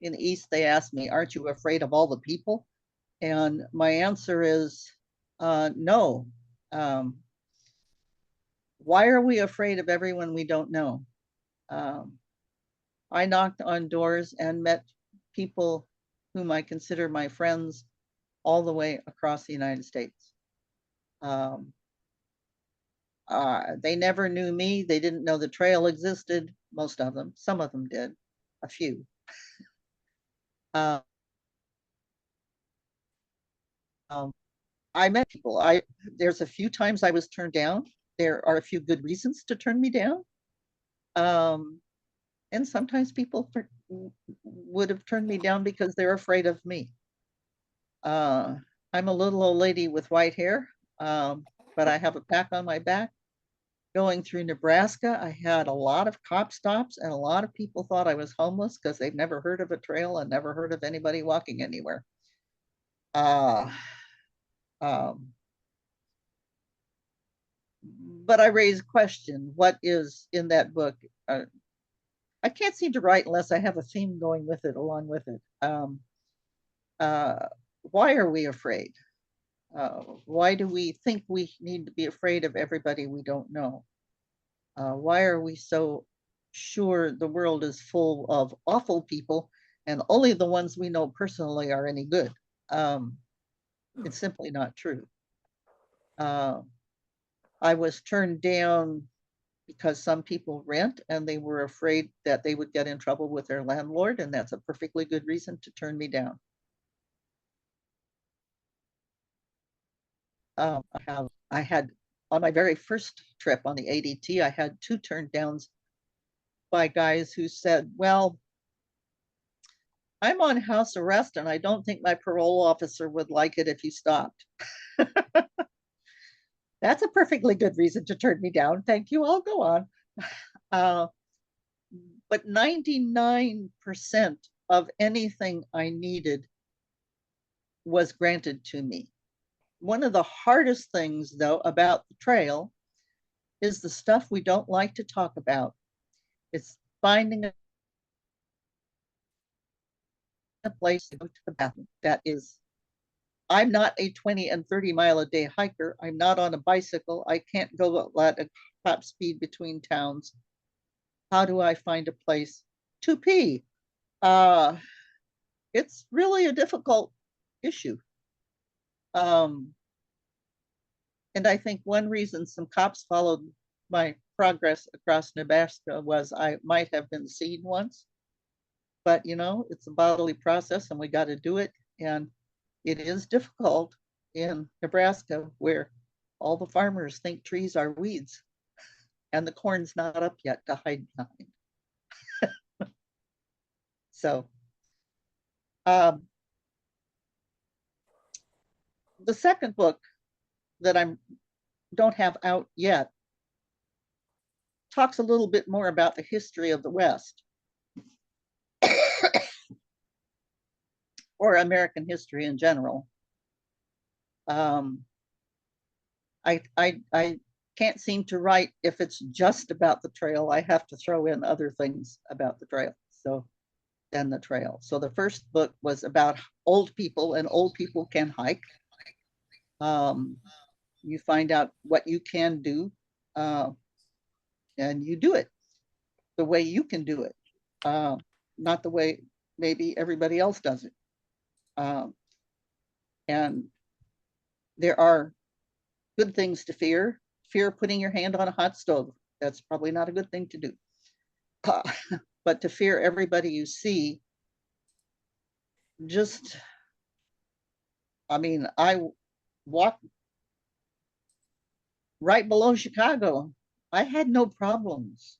In the East, they ask me, aren't you afraid of all the people? And my answer is no. Why are we afraid of everyone we don't know? I knocked on doors and met people whom I consider my friends all the way across the United States. They never knew me. They didn't know the trail existed. Most of them. Some of them did. A few. I met people. There's a few times I was turned down. There are a few good reasons to turn me down. And sometimes people would have turned me down because they're afraid of me. I'm a little old lady with white hair, but I have a pack on my back. Going through Nebraska, I had a lot of cop stops, and a lot of people thought I was homeless because they've never heard of a trail and never heard of anybody walking anywhere. But I raise a question. What is in that book? I can't seem to write unless I have a theme going with it, along with it. Why are we afraid? Why do we think we need to be afraid of everybody we don't know? Why are we so sure the world is full of awful people and only the ones we know personally are any good? It's simply not true. I was turned down because some people rent and they were afraid that they would get in trouble with their landlord, and that's a perfectly good reason to turn me down. I had on my very first trip on the ADT, I had 2 turned downs by guys who said, well, I'm on house arrest and I don't think my parole officer would like it if you stopped. That's a perfectly good reason to turn me down. Thank you. I'll go on. But 99% of anything I needed was granted to me. One of the hardest things, though, about the trail is the stuff we don't like to talk about. It's finding a place to go to the bathroom. That is, I'm not a 20 and 30 mile a day hiker. I'm not on a bicycle. I can't go at a top speed between towns. How do I find a place to pee? It's really a difficult issue. And I think one reason some cops followed my progress across Nebraska was I might have been seen once. But you know, it's a bodily process and we got to do it. And it is difficult in Nebraska where all the farmers think trees are weeds and the corn's not up yet to hide behind. So the second book that I don't have out yet talks a little bit more about the history of the West or American history in general. I can't seem to write if it's just about the trail. I have to throw in other things about the trail. So then the trail. So the first book was about old people and old people can hike. You find out what you can do and you do it the way you can do it, not the way maybe everybody else does it. And there are good things to fear. Fear putting your hand on a hot stove. That's probably not a good thing to do. But to fear everybody you see, just, I mean, I walked right below Chicago. I had no problems.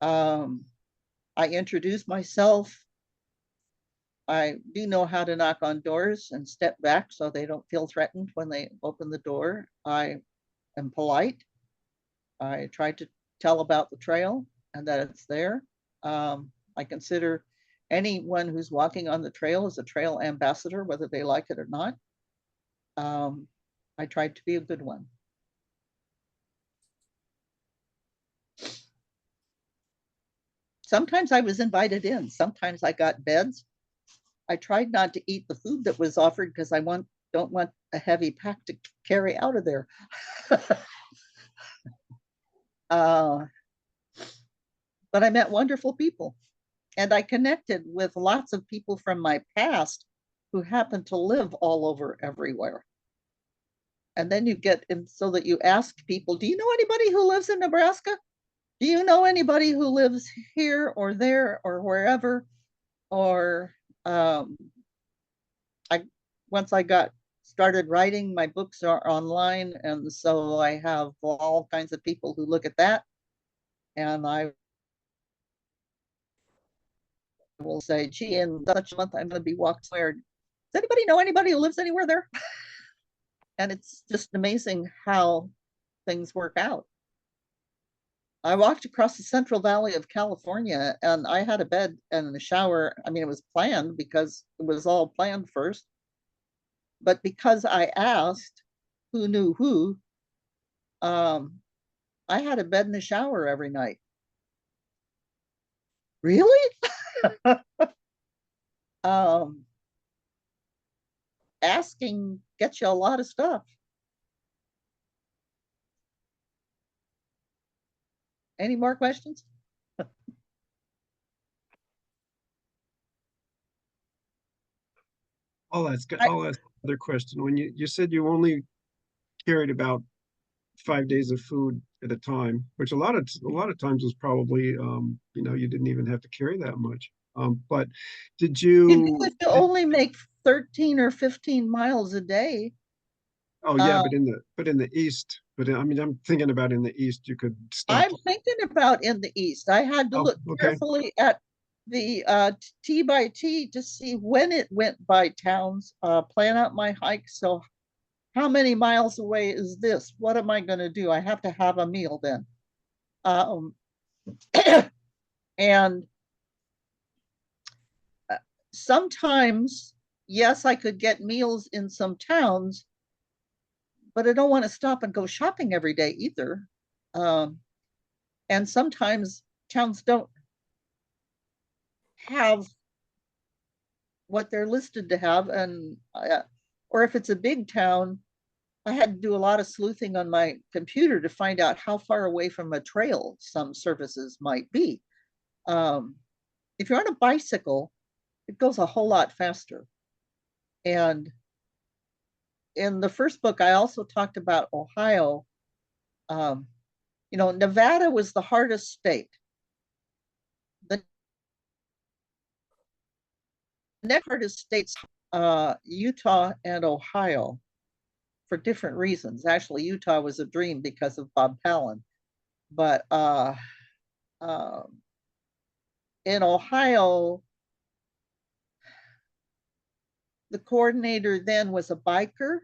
I introduced myself. I do know how to knock on doors and step back so they don't feel threatened when they open the door. I am polite. I try to tell about the trail and that it's there. I consider anyone who's walking on the trail as a trail ambassador, whether they like it or not. I tried to be a good one. Sometimes I was invited in. Sometimes I got beds. I tried not to eat the food that was offered because I don't want a heavy pack to carry out of there. But I met wonderful people and I connected with lots of people from my past who happen to live all over everywhere. And then you get in so that you ask people, do you know anybody who lives in Nebraska? Do you know anybody who lives here or there or wherever? Or once I got started writing, my books are online, and so I have all kinds of people who look at that, and I will say, gee, in such a month I'm going to be walking where. Does anybody know anybody who lives anywhere there? And it's just amazing how things work out. I walked across the Central Valley of California and I had a bed and a shower. I mean, it was planned because it was all planned first. But because I asked who knew who, I had a bed and a shower every night. Really? Asking gets you a lot of stuff. Any more questions? I'll ask another question. When you said you only carried about 5 days of food at a time, which a lot of times was probably you didn't even have to carry that much. But did You you? do if you only make 13 or 15 miles a day. Oh yeah, but in the east. But I mean, I'm thinking about in the east, you could stop. I'm thinking about in the east. I had to Oh, look okay. carefully at the T by T to see when it went by towns, plan out my hike. So how many miles away is this? What am I going to do? I have to have a meal then. And sometimes, yes, I could get meals in some towns, but I don't want to stop and go shopping every day either. And sometimes towns don't have what they're listed to have. And or if it's a big town, I had to do a lot of sleuthing on my computer to find out how far away from a trail some services might be. If you're on a bicycle, it goes a whole lot faster. And in the first book, I also talked about Ohio. You know, Nevada was the hardest state. The next hardest states, Utah and Ohio, for different reasons. Actually, Utah was a dream because of Bob Palin. But in Ohio, the coordinator then was a biker.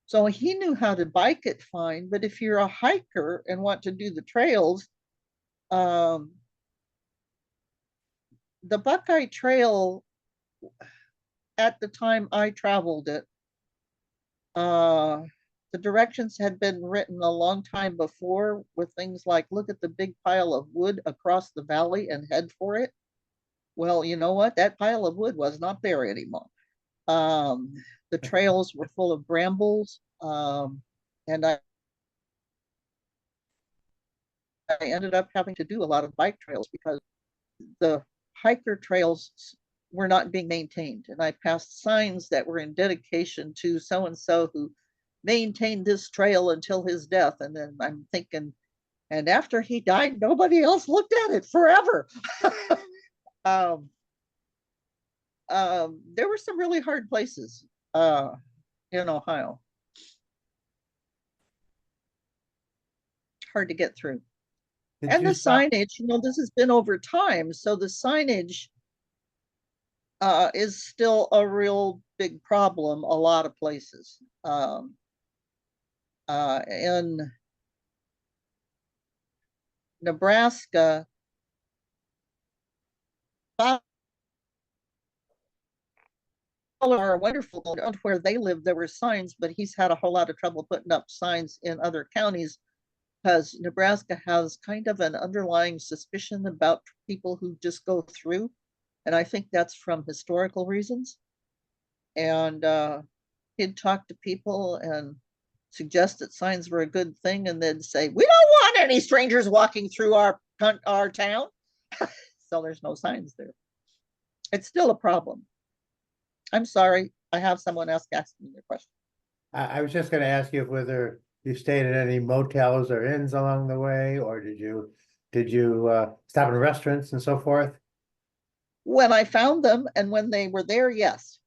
So he knew how to bike it fine. But if you're a hiker and want to do the trails, the Buckeye Trail, at the time I traveled it, the directions had been written a long time before with things like, look at the big pile of wood across the valley and head for it. Well, you know what? That pile of wood was not there anymore. The trails were full of brambles. And I ended up having to do a lot of bike trails because the hiker trails were not being maintained. And I passed signs that were in dedication to so-and-so who maintained this trail until his death. And then I'm thinking, and after he died, nobody else looked at it forever. There were some really hard places in Ohio. Hard to get through. And the signage, you know, this has been over time. So the signage is still a real big problem a lot of places. In Nebraska, are wonderful. Where they live, there were signs, but he's had a whole lot of trouble putting up signs in other counties because Nebraska has kind of an underlying suspicion about people who just go through. And I think that's from historical reasons. And he'd talk to people and suggest that signs were a good thing and then say, we don't want any strangers walking through our town. So there's no signs there. It's still a problem. I'm sorry, I have someone else asking me a question. I was just gonna ask you whether you stayed in any motels or inns along the way, or did you stop in restaurants and so forth? When I found them and when they were there, yes.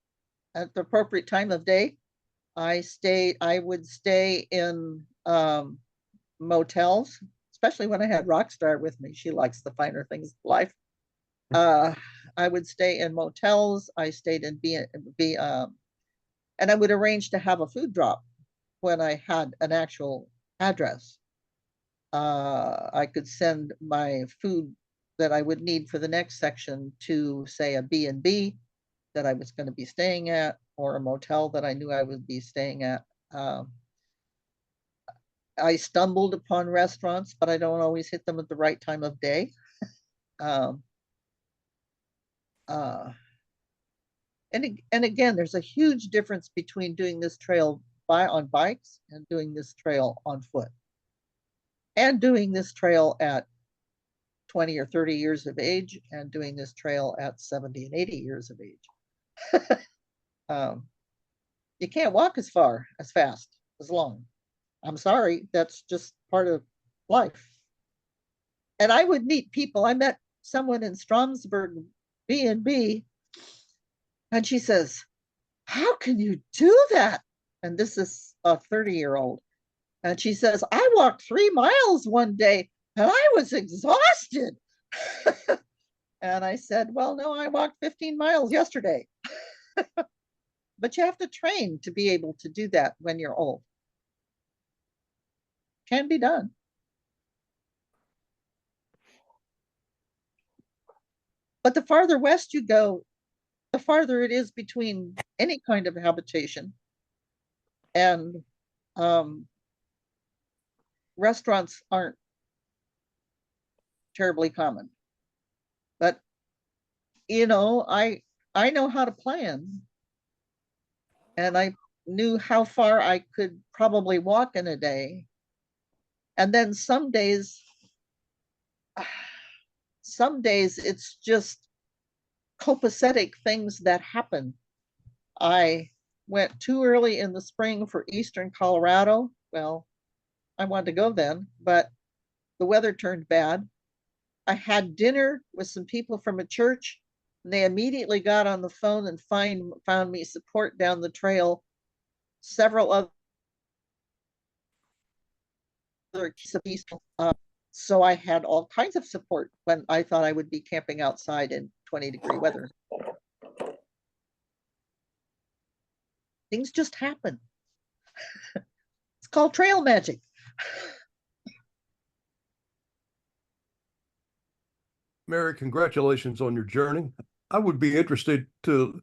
At the appropriate time of day, I would stay in motels, especially when I had Rockstar with me. She likes the finer things of life. I would stay in motels. I stayed in and I would arrange to have a food drop when I had an actual address. I could send my food that I would need for the next section to, say, a B&B that I was going to be staying at, or a motel that I knew I would be staying at. I stumbled upon restaurants, but I don't always hit them at the right time of day. And again, there's a huge difference between doing this trail on bikes and doing this trail on foot, and doing this trail at 20 or 30 years of age, and doing this trail at 70 and 80 years of age. You can't walk as far, as fast, as long. I'm sorry, that's just part of life. And I would meet people. I met someone in Stromsburg B&B, and she says, how can you do that? And this is a 30-year-old. And she says, I walked 3 miles one day and I was exhausted. And I said, well, no, I walked 15 miles yesterday. But you have to train to be able to do that when you're old. Can be done. But the farther west you go, the farther it is between any kind of habitation. And restaurants aren't terribly common. But you know, I know how to plan. And I knew how far I could probably walk in a day. And then some days it's just copacetic things that happen. I went too early in the spring for Eastern Colorado. Well, I wanted to go then, but the weather turned bad. I had dinner with some people from a church, and they immediately got on the phone and found me support down the trail. Several other people. So I had all kinds of support when I thought I would be camping outside in 20-degree weather. Things just happen. It's called trail magic. Mary, congratulations on your journey. I would be interested to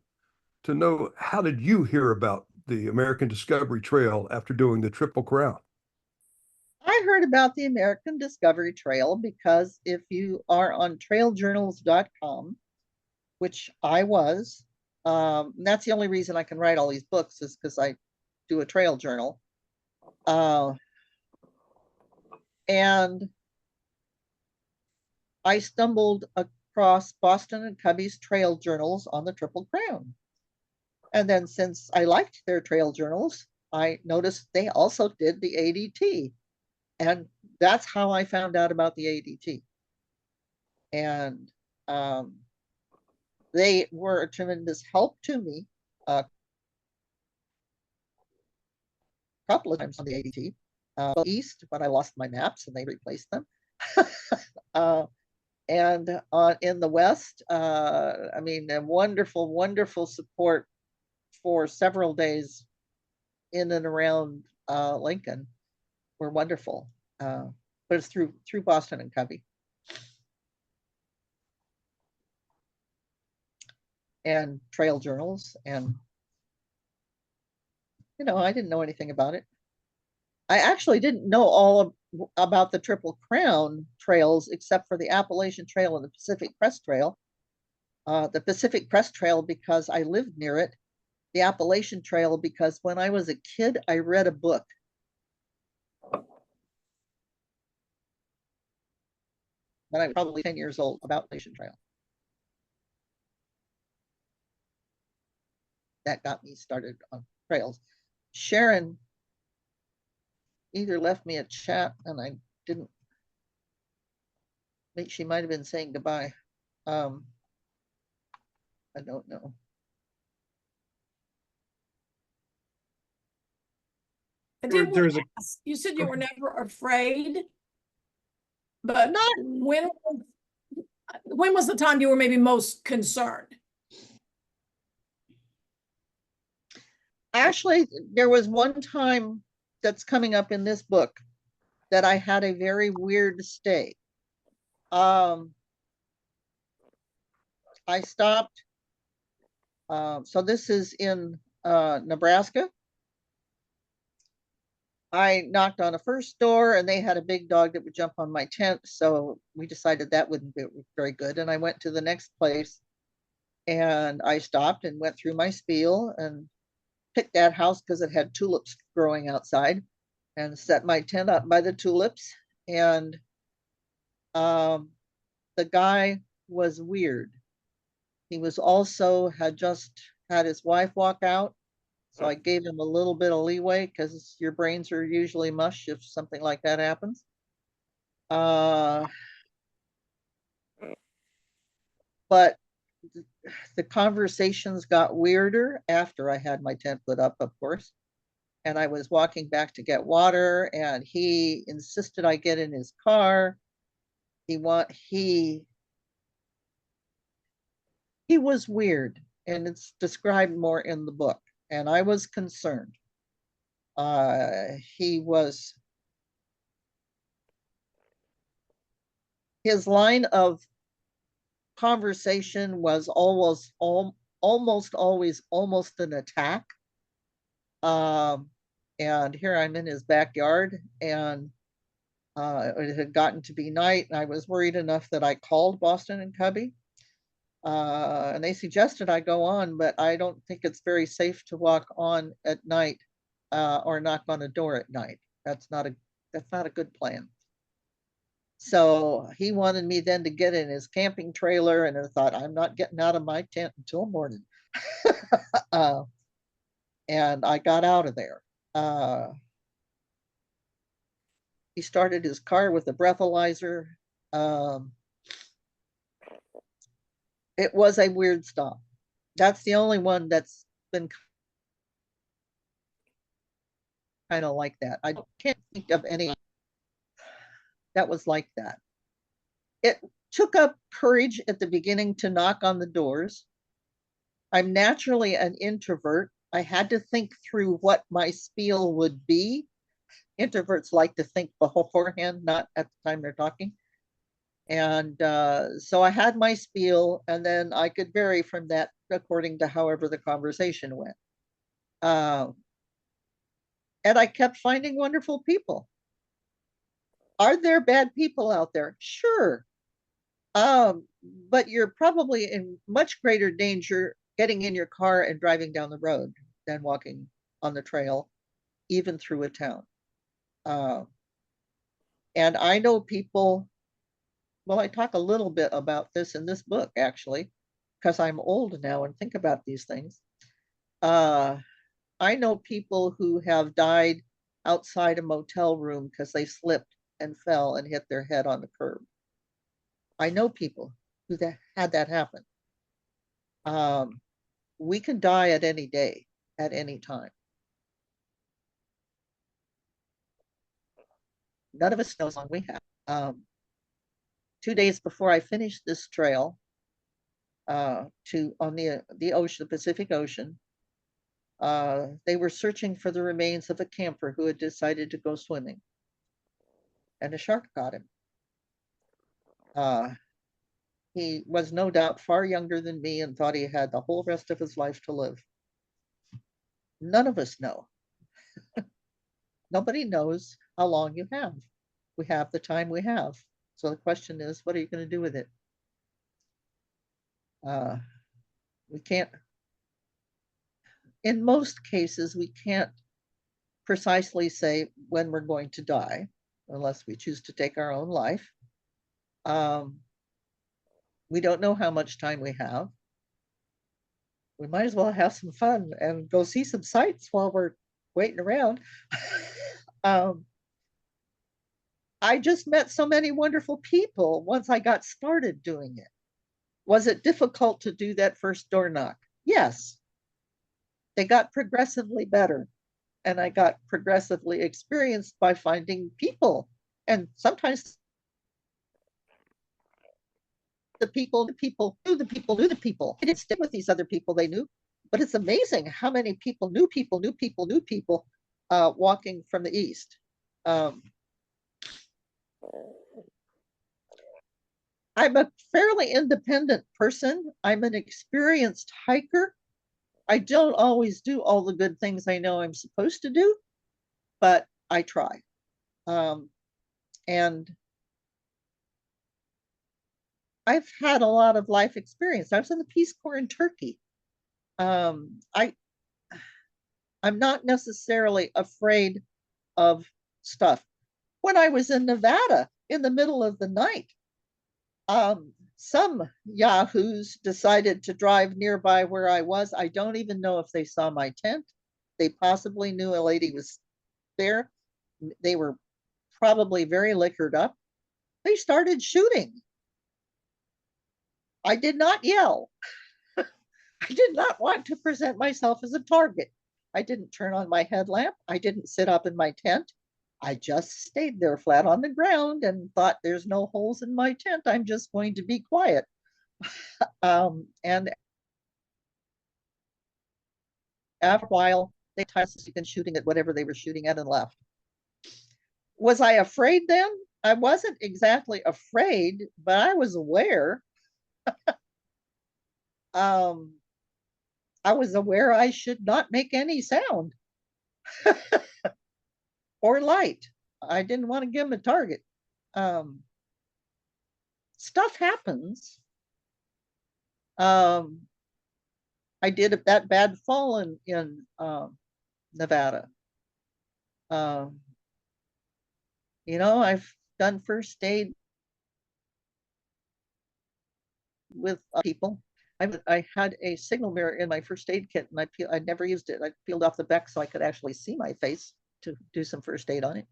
know, how did you hear about the American Discovery Trail after doing the Triple Crown? I heard about the American Discovery Trail because if you are on trailjournals.com, which I was, that's the only reason I can write all these books is because I do a trail journal. And I stumbled across Boston and Cubby's trail journals on the Triple Crown. And then since I liked their trail journals, I noticed they also did the ADT. And that's how I found out about the ADT. And they were a tremendous help to me a couple of times on the ADT. East, when I lost my maps and they replaced them. And in the West, I mean, a wonderful, wonderful support for several days in and around Lincoln were wonderful. But it's through Boston and Covey. And trail journals. And, you know, I didn't know anything about it. I actually didn't know all about the Triple Crown trails except for the Appalachian Trail and the Pacific Crest Trail. The Pacific Crest Trail because I lived near it. The Appalachian Trail because when I was a kid, I read a book. When I was probably 10 years old about Appalachian Trail. That got me started on trails. Sharon either left me a chat and I didn't. I think she might have been saying goodbye. I don't know. I did want There's to a ask, you said you were never afraid, but Not when was the time you were maybe most concerned? actually, there was one time that's coming up in this book that I had a very weird stay. I stopped. So this is in Nebraska. I knocked on a first door and they had a big dog that would jump on my tent. So we decided that wouldn't be very good. And I went to the next place and I stopped and went through my spiel and picked that house because it had tulips growing outside and set my tent up by the tulips. And the guy was weird. He was also had just had his wife walk out. So I gave him a little bit of leeway because your brains are usually mush if something like that happens. But the conversations got weirder after I had my tent put up, of course. And I was walking back to get water and he insisted I get in his car. He He was weird, and it's described more in the book, and I was concerned. He was, his line of conversation was almost always almost an attack. And here I'm in his backyard, and it had gotten to be night, and I was worried enough that I called Boston and Cubby. And they suggested I go on, but I don't think it's very safe to walk on at night or knock on a door at night. That's not a good plan. So he wanted me then to get in his camping trailer, and I thought, I'm not getting out of my tent until morning. And I got out of there. He started his car with a breathalyzer. It was a weird stop. That's the only one that's been kind of like that. I can't think of any that was like that. It took up courage at the beginning to knock on the doors. I'm naturally an introvert. I had to think through what my spiel would be. Introverts like to think beforehand, not at the time they're talking. And so I had my spiel, and then I could vary from that according to however the conversation went. And I kept finding wonderful people. Are there bad people out there? Sure. But you're probably in much greater danger getting in your car and driving down the road than walking on the trail, even through a town. And I know people, well, I talk a little bit about this in this book, actually, because I'm old now and think about these things. I know people who have died outside a motel room because they slipped and fell and hit their head on the curb. I know people who had that happen. We can die at any day, at any time. None of us knows how long we have. 2 days before I finished this trail on the ocean, the Pacific Ocean, they were searching for the remains of a camper who had decided to go swimming, and a shark got him. He was no doubt far younger than me and thought he had the whole rest of his life to live. None of us know. Nobody knows how long you have. We have the time we have. So the question is, what are you going to do with it? We can't, in most cases, we can't precisely say when we're going to die, unless we choose to take our own life. We don't know how much time we have. We might as well have some fun and go see some sights while we're waiting around. I just met so many wonderful people once I got started doing it. Was it difficult to do that first door knock? Yes. They got progressively better, and I got progressively experienced by finding people. And sometimes the people knew the people. I didn't stick with these other people they knew, but it's amazing how many people knew people walking from the east. I'm a fairly independent person. I'm an experienced hiker. I don't always do all the good things I know I'm supposed to do, but I try. And I've had a lot of life experience. I was in the Peace Corps in Turkey. I'm not necessarily afraid of stuff. When I was in Nevada in the middle of the night, some yahoos decided to drive nearby where I was. I don't even know if they saw my tent. They possibly knew a lady was there. They were probably very liquored up. They started shooting. I did not yell. I did not want to present myself as a target. I didn't turn on my headlamp. I didn't sit up in my tent. I just stayed there flat on the ground and thought, there's no holes in my tent. I'm just going to be quiet. And after a while, they tired of shooting at whatever they were shooting at and left. Was I afraid then? I wasn't exactly afraid, but I was aware. I was aware I should not make any sound or light. I didn't want to give them a target. Stuff happens. I did that bad fall in Nevada. You know, I've done first aid with people. I had a signal mirror in my first aid kit, and I never used it. I peeled off the back so I could actually see my face to do some first aid on it.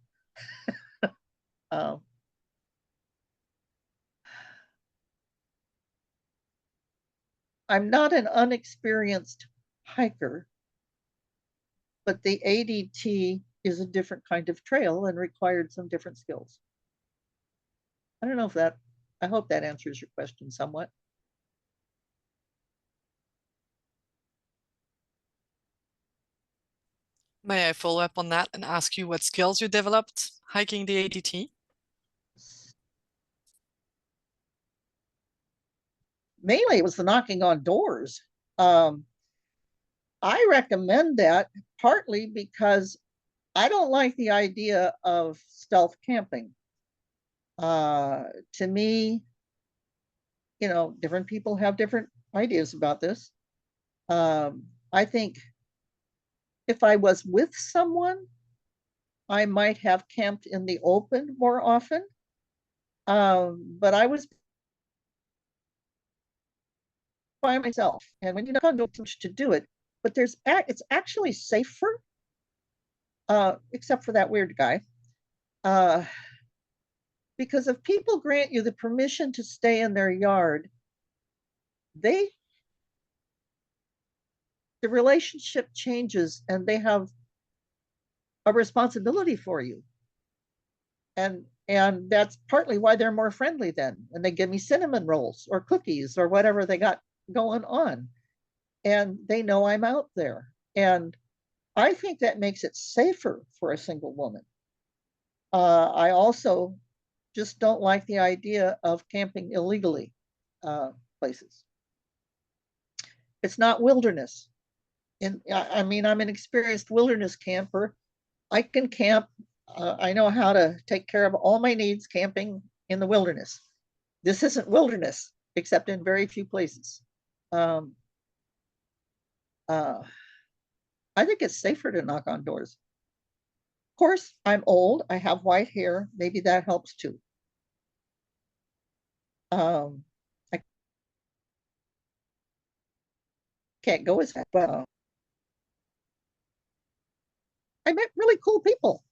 I'm not an unexperienced hiker, but the ADT is a different kind of trail and required some different skills. I don't know if that, I hope that answers your question somewhat. May I follow up on that and ask you what skills you developed hiking the ADT? Mainly it was the knocking on doors. I recommend that partly because I don't like the idea of stealth camping. To me, you know, different people have different ideas about this. I think if I was with someone, I might have camped in the open more often. But I was by myself, and when you know, don't too much to do it, but it's actually safer, except for that weird guy. Because if people grant you the permission to stay in their yard, the relationship changes and they have a responsibility for you. And that's partly why they're more friendly then. And they give me cinnamon rolls or cookies or whatever they got going on. And they know I'm out there. And I think that makes it safer for a single woman. I also just don't like the idea of camping illegally places. It's not wilderness. I mean, I'm an experienced wilderness camper. I can camp. I know how to take care of all my needs camping in the wilderness. This isn't wilderness, except in very few places. I think it's safer to knock on doors. Of course, I'm old. I have white hair. Maybe that helps too. I can't go as well. I met really cool people.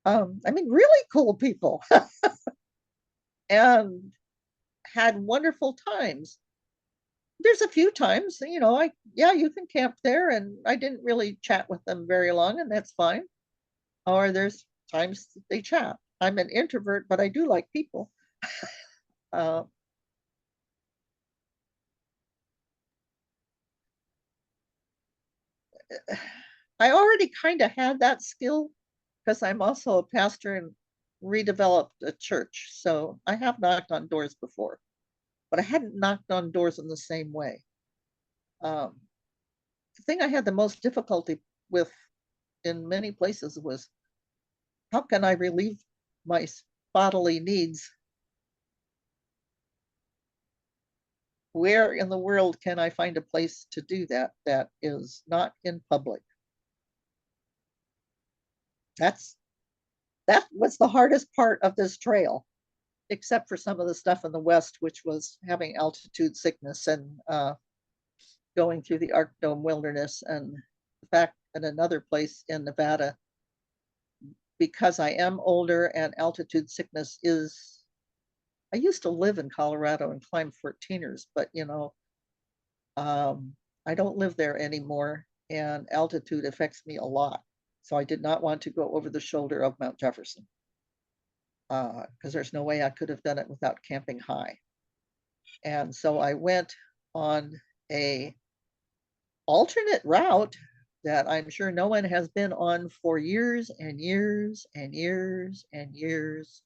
I mean, really cool people. And had wonderful times. There's a few times, you know, yeah, you can camp there, and I didn't really chat with them very long, and that's fine. Or there's times that they chat. I'm an introvert, but I do like people. I already kind of had that skill because I'm also a pastor and redeveloped a church. So I have knocked on doors before, but I hadn't knocked on doors in the same way. The thing I had the most difficulty with in many places was, how can I relieve my bodily needs? Where in the world can I find a place to do that that is not in public? That was the hardest part of this trail, except for some of the stuff in the West, which was having altitude sickness and going through the Arc Dome wilderness. And the fact that another place in Nevada, because I am older and altitude sickness is, I used to live in Colorado and climb 14ers, but you know, I don't live there anymore, and altitude affects me a lot. So I did not want to go over the shoulder of Mount Jefferson because there's no way I could have done it without camping high. And so I went on a alternate route that I'm sure no one has been on for years and years and years and years.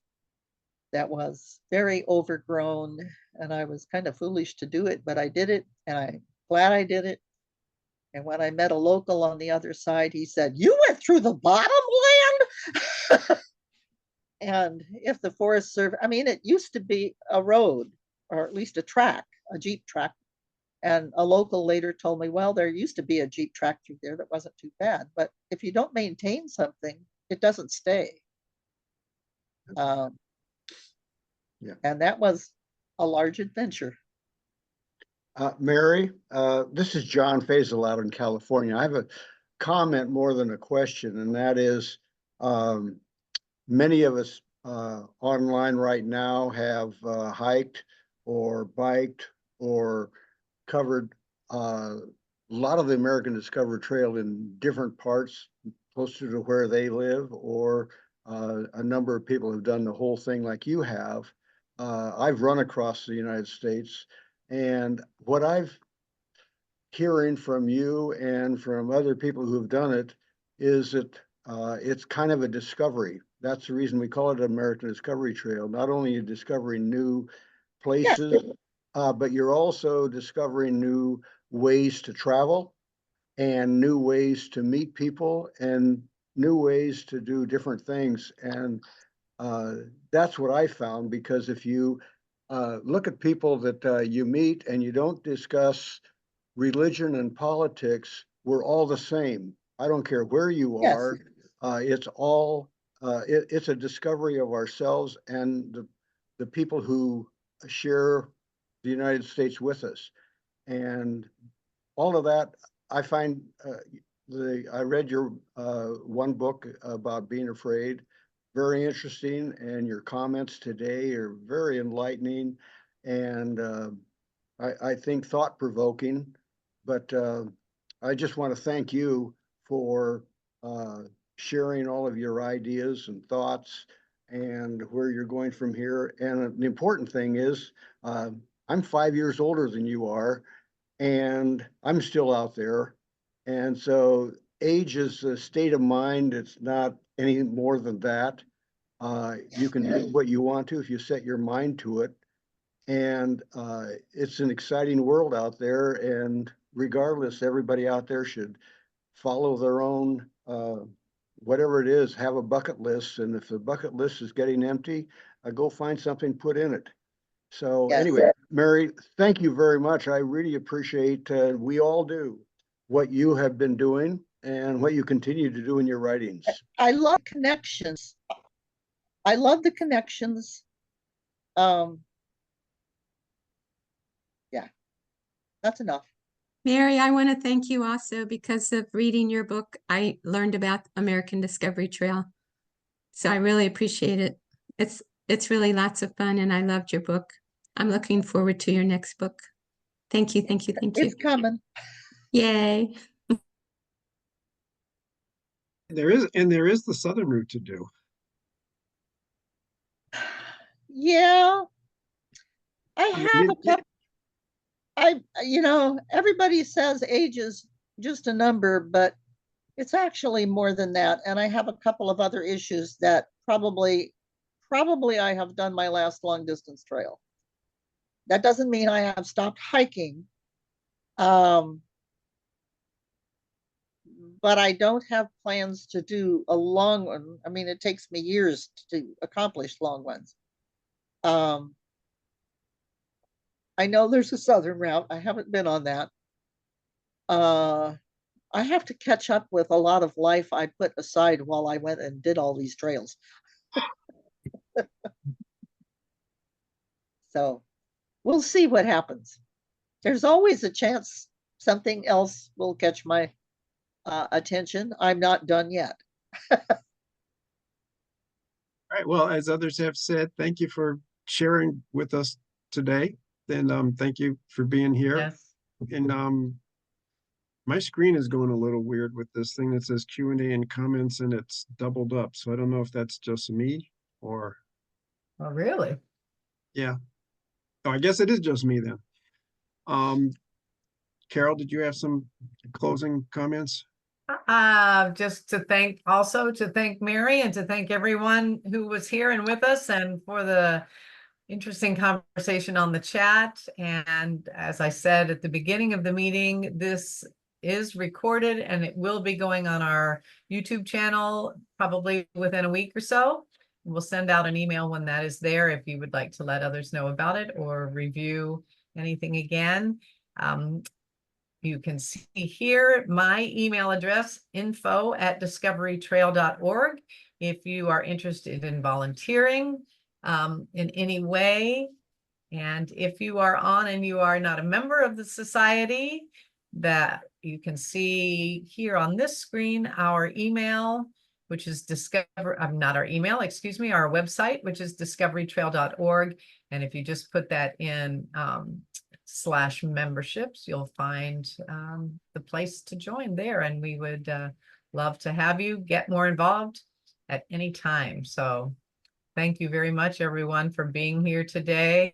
That was very overgrown, and I was kind of foolish to do it, but I did it, and I'm glad I did it. And when I met a local on the other side, he said, "You went through the bottom land?" And if the Forest Service, I mean, it used to be a road, or at least a track, a Jeep track. And a local later told me, well, there used to be a Jeep track through there that wasn't too bad. But if you don't maintain something, it doesn't stay. Yeah. And that was a large adventure. Mary, this is John Faisal out in California. I have a comment more than a question, and that is many of us online right now have hiked or biked or covered a lot of the American Discovery Trail in different parts closer to where they live, or a number of people have done the whole thing like you have. I've run across the United States, and what I've hearing from you and from other people who have done it is that it's kind of a discovery. That's the reason we call it an American Discovery Trail. Not only are you discovering new places, yes, but you're also discovering new ways to travel and new ways to meet people and new ways to do different things. And that's what I found, because if you look at people that you meet and you don't discuss religion and politics, we're all the same. I don't care where you are. It's all, it's a discovery of ourselves and the people who share the United States with us. And all of that, I find, I read your one book about being afraid, very interesting, and your comments today are very enlightening and I think thought-provoking. But I just want to thank you for sharing all of your ideas and thoughts and where you're going from here. And the important thing is, I'm 5 years older than you are, and I'm still out there. And so age is a state of mind. It's not any more than that. You can do what you want to if you set your mind to it. And it's an exciting world out there. And regardless, everybody out there should follow their own, whatever it is, have a bucket list. And if the bucket list is getting empty, go find something put in it. So anyway, Mary, thank you very much. I really appreciate, we all do, what you have been doing and what you continue to do in your writings. I love connections. I love the connections. Yeah, that's enough. Mary, I want to thank you also, because of reading your book, I learned about American Discovery Trail. So I really appreciate it. It's really lots of fun, and I loved your book. I'm looking forward to your next book. Thank you, thank you, thank you. It's coming. Yay. There is the southern route to do. Yeah, I have a couple. Everybody says age is just a number, but it's actually more than that. And I have a couple of other issues that probably I have done my last long distance trail. That doesn't mean I have stopped hiking. But I don't have plans to do a long one. I mean, it takes me years to accomplish long ones. I know there's a southern route. I haven't been on that. I have to catch up with a lot of life I put aside while I went and did all these trails. So we'll see what happens. There's always a chance something else will catch my attention. I'm not done yet. All right. Well, as others have said, thank you for sharing with us today. And thank you for being here. Yes. And my screen is going a little weird with this thing that says Q&A and comments, and it's doubled up. So I don't know if that's just me or. Oh, really? Yeah. Oh, I guess it is just me then. Carol, did you have some closing comments? Just to thank, also to thank Mary and to thank everyone who was here and with us and for the interesting conversation on the chat. And as I said at the beginning of the meeting, this is recorded and it will be going on our YouTube channel probably within a week or so. We'll send out an email when that is there if you would like to let others know about it or review anything again. You can see here my email address, info@discoverytrail.org. If you are interested in volunteering in any way, and if you are on and you are not a member of the society, that you can see here on this screen our email, which is not our email, excuse me, our website, which is discoverytrail.org. And if you just put that in /memberships, you'll find the place to join there. And we would love to have you get more involved at any time. So thank you very much, everyone, for being here today.